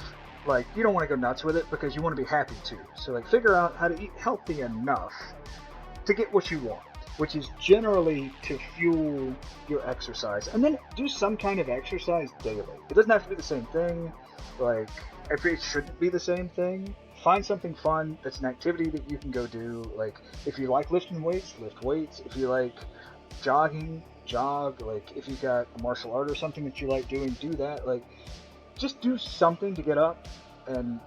Like you don't want to go nuts with it because you want to be happy too. So like figure out how to eat healthy enough to get what you want, which is generally to fuel your exercise, and then do some kind of exercise daily. It doesn't have to be the same thing. Like, if it shouldn't be the same thing, find something fun that's an activity that you can go do. Like, if you like lifting weights, lift weights. If you like jogging, jog. Like, if you've got a martial art or something that you like doing, do that. Like, just do something to get up and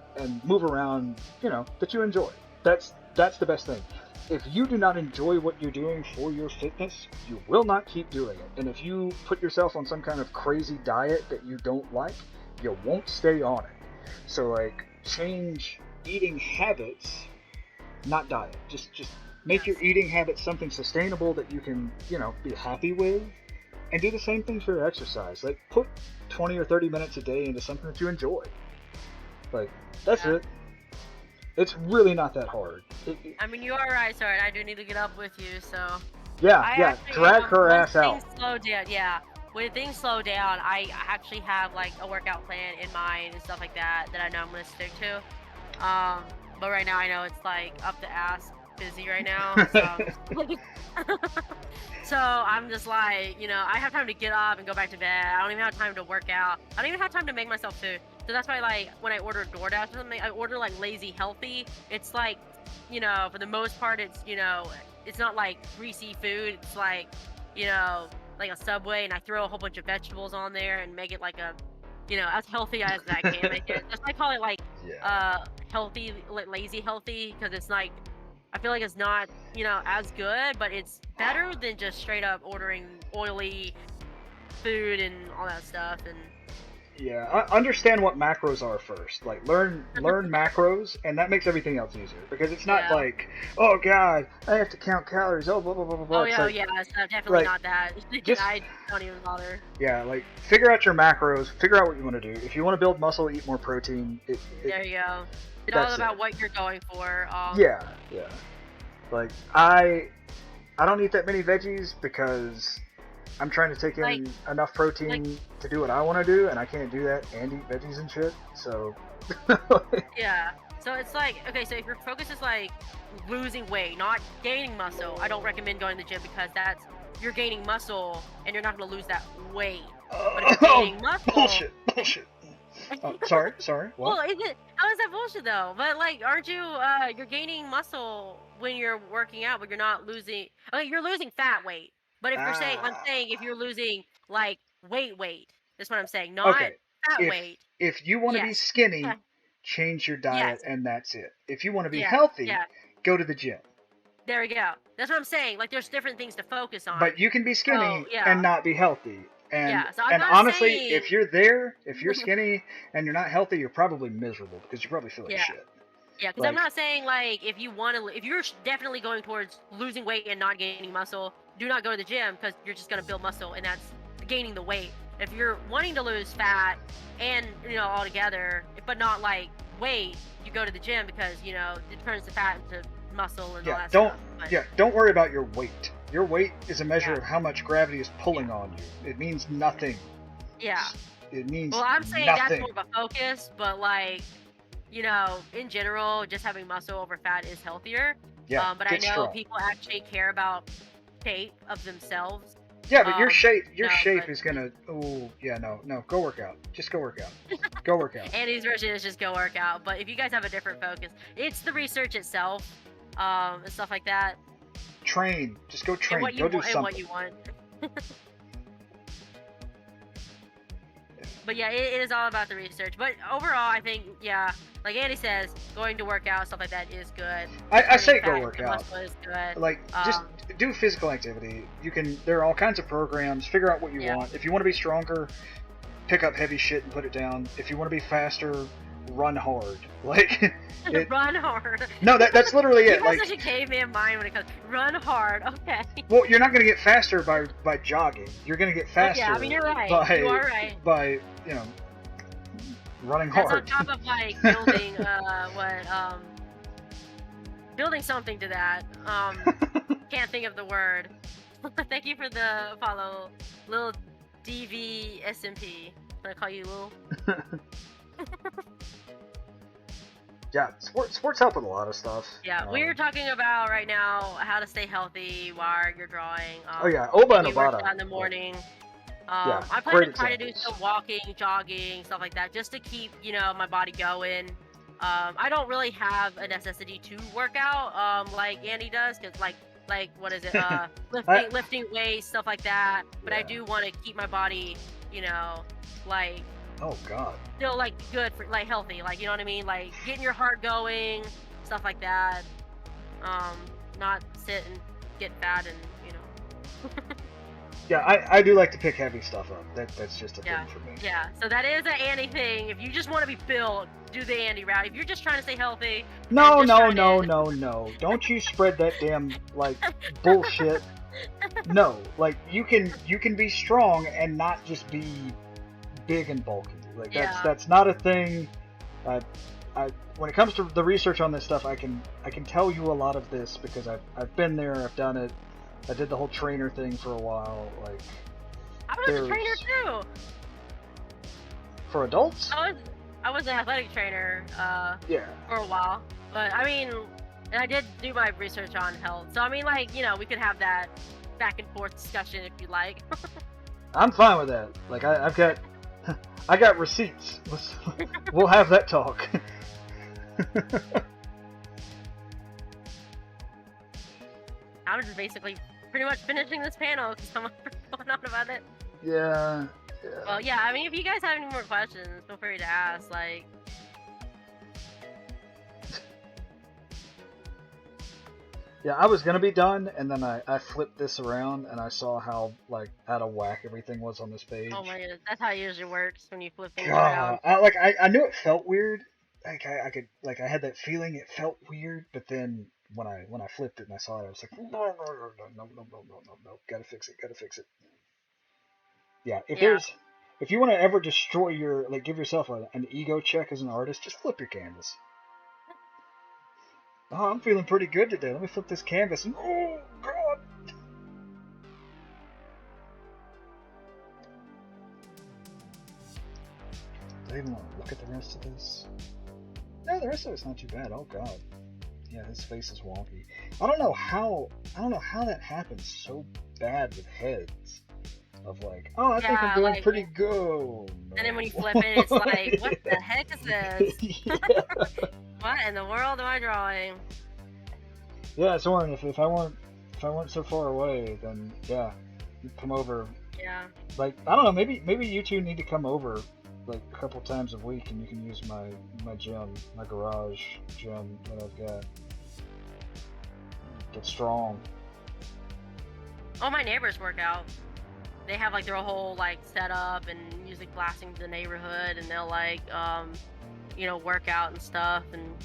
move around, you know, that you enjoy. That's the best thing. If you do not enjoy what you're doing for your fitness, you will not keep doing it. And if you put yourself on some kind of crazy diet that you don't like, you won't stay on it. So like, change eating habits, not diet. Just make your eating habits something sustainable that you can, you know, be happy with, and do the same thing for your exercise. Like, put 20 or 30 minutes a day into something that you enjoy. Like, that's it. It's really not that hard. I mean, you are right, sorry. I do need to get up with you, so. Yeah, drag her ass out. When things slow down, when things slow down, I actually have like a workout plan in mind and stuff like that I know I'm gonna stick to. But right now I know it's like up the ass busy right now, so I'm just like, you know, I have time to get up and go back to bed. I don't even have time to work out. I don't even have time to make myself food. So that's why, like, when I order DoorDash or something, I order like lazy healthy. It's like, you know, for the most part, it's, you know, it's not like greasy food. It's like, you know, like a Subway, and I throw a whole bunch of vegetables on there and make it like a, you know, as healthy as I can make it. That's why I call it like healthy, lazy healthy, because it's like, I feel like it's not, you know, as good, but it's better than just straight up ordering oily food and all that stuff. And yeah, I understand what macros are first. Like, learn macros, and that makes everything else easier. Because it's not like, oh god, I have to count calories, oh blah blah blah blah blah. Oh yeah, like, it's definitely like, not that. I don't even bother. Yeah, like, figure out your macros, figure out what you want to do. If you want to build muscle, eat more protein. There you go. It's all about what you're going for. Yeah. Like, I don't eat that many veggies because I'm trying to take in enough protein to do what I want to do, and I can't do that and eat veggies and shit, so... Yeah, so it's like, okay, so if your focus is like losing weight, not gaining muscle, I don't recommend going to the gym because you're gaining muscle and you're not going to lose that weight. But if you're gaining muscle... Bullshit. Sorry, what? Well, how is that bullshit though? But like, aren't you, you're gaining muscle when you're working out, but you're not losing, okay, you're losing fat weight. But if you're saying, I'm saying if you're losing like weight, that's what I'm saying, not fat weight. If you want to be skinny, change your diet, and that's it. If you want to be healthy, go to the gym. There we go. That's what I'm saying. Like, there's different things to focus on. But you can be skinny and not be healthy. And, so and honestly, if you're skinny and you're not healthy, you're probably miserable because you probably feel like shit. Yeah, because I'm not saying, like, if you're definitely going towards losing weight and not gaining muscle, do not go to the gym because you're just going to build muscle, and that's gaining the weight. If you're wanting to lose fat and, you know, all together, but not, like, weight, you go to the gym because, you know, it turns the fat into muscle and all that stuff. Don't worry about your weight. Your weight is a measure of how much gravity is pulling on you. It means nothing. Yeah. It means Well, I'm saying nothing. that's more of a focus, but, like, you know, in general, just having muscle over fat is healthier. Yeah, but I know people actually care about shape of themselves. Yeah, but your shape is gonna. Oh, yeah, no, go work out. Just go work out. Go work out. Andy's version is just go work out. But if you guys have a different focus, it's the research itself, and stuff like that. Train. Just go train. Go do something. And what you want. But yeah, it is all about the research. But overall, I think, like Andy says, going to work out, stuff like that is good. I say go work out. Is good. Like, just do physical activity. There are all kinds of programs. Figure out what you want. If you want to be stronger, pick up heavy shit and put it down. If you want to be faster, run hard. Like, run hard. No, that's literally it. You have such a caveman mind when it comes. Run hard. Okay. Well, you're not going to get faster by jogging. You're going to get faster. Yeah, I mean, you're right. You are right. By, you know, running hard. That's on top of like building building something to that. Can't think of the word. Thank you for the follow, Lil DVSMP. Can I call you Lil? Yeah, sports help with a lot of stuff. Yeah, we're talking about right now how to stay healthy while you're drawing. Oba and Obata. In the morning. Yeah, I plan to try to do some walking, jogging, stuff like that, just to keep, you know, my body going. I don't really have a necessity to work out, like Andy does, cause like what is it, lifting weights, stuff like that. But I do want to keep my body, you know, like. Oh God. Still like good for like healthy, like, you know what I mean, like getting your heart going, stuff like that. Not sit and get fat and, you know. Yeah, I do like to pick heavy stuff up. That's just a Yeah. thing for me. Yeah. So that is an Andy thing. If you just want to be built, do the Andy route. If you're just trying to stay healthy, No, just no, try no, to- no, no. Don't you spread that damn like bullshit. No, like you can be strong and not just be big and bulky. Like that's not a thing. I when it comes to the research on this stuff, I can tell you a lot of this because I've been there, I've done it. I did the whole trainer thing for a while. Like I was a trainer too. For adults? I was an athletic trainer. Yeah. For a while, but I mean, and I did do my research on health. So I mean, like we could have that back and forth discussion if you like. I'm fine with that. Like I've got I got receipts. We'll have that talk. I'm just basically pretty much finishing this panel because I'm going on about it. Yeah. Well, yeah. I mean, if you guys have any more questions, feel free to ask. Like. Yeah, I was gonna be done, and then I flipped this around, and I saw how like out of whack everything was on this page. Oh my goodness, that's how it usually works when you flip things around. I knew it felt weird. Like I had that feeling it felt weird, but then when I flipped it and I saw it, I was like, no, gotta fix it. Yeah, if you want to ever destroy your give yourself an ego check as an artist, just flip your canvas. Oh, I'm feeling pretty good today. Let me flip this canvas. And, oh, God! Do I even want to look at the rest of this? No, the rest of it's not too bad. Oh, God. Yeah, his face is wonky. I don't know how that happens so bad with heads. Of like, oh, I think I'm doing pretty good. And then when you flip it, it's like, what the heck is this? What in the world am I drawing? Yeah, so if I weren't so far away, then yeah, you'd come over. Yeah. Like I don't know, maybe you two need to come over like a couple times a week, and you can use my gym, my garage gym that I've got. Get strong. Oh, my neighbors work out. They have like their whole like setup and music blasting to the neighborhood, and they'll like work out and stuff. And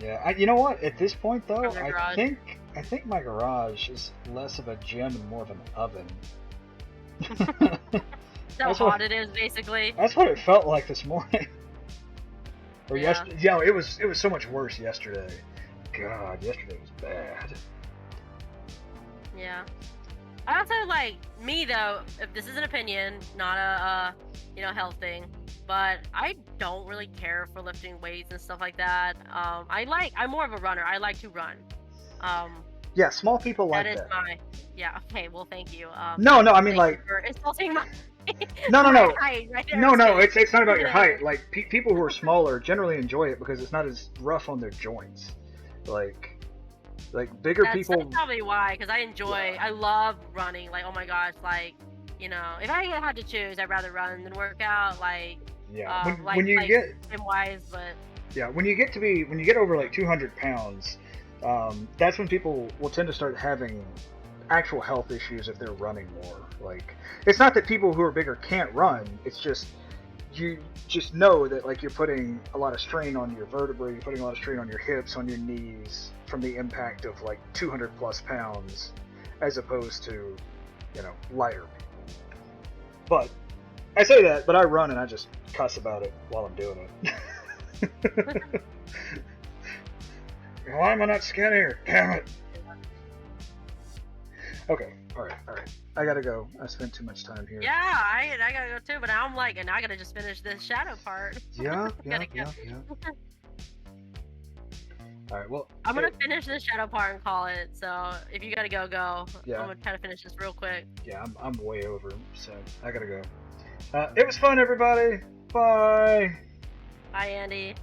yeah, you know what? At this point though, I think my garage is less of a gym and more of an oven. That's how hot it is, basically. That's what it felt like this morning. Or yesterday. Yeah, it was so much worse yesterday. God, yesterday was bad. Yeah. I also like me though. If this is an opinion, not a health thing, but I don't really care for lifting weights and stuff like that. I'm more of a runner. I like to run. Yeah, small people like that. Yeah. Okay. Well, thank you. No, I mean like for insulting my. No. Height right there. No. It's not about your height. Like people who are smaller generally enjoy it because it's not as rough on their joints. Like bigger people. That's probably why, because I love running. Like, oh my gosh, like, if I had to choose, I'd rather run than work out. Like, yeah. When you get wise, but yeah, when you get over like 200 pounds, that's when people will tend to start having actual health issues if they're running more. Like, it's not that people who are bigger can't run. It's just you just know that like you're putting a lot of strain on your vertebrae, you're putting a lot of strain on your hips, on your knees from the impact of like 200 plus pounds as opposed to, lighter people. But I say that, but I run and I just cuss about it while I'm doing it. Why am I not skinnier? Damn it. Okay, alright. I gotta go. I spent too much time here. Yeah, I gotta go too, but I'm like, and I gotta just finish this shadow part. Yeah. Alright, well... I'm gonna finish this shadow part and call it, so if you gotta go. Yeah. I'm gonna try to finish this real quick. Yeah, I'm way over, so I gotta go. It was fun, everybody! Bye! Bye, Andy.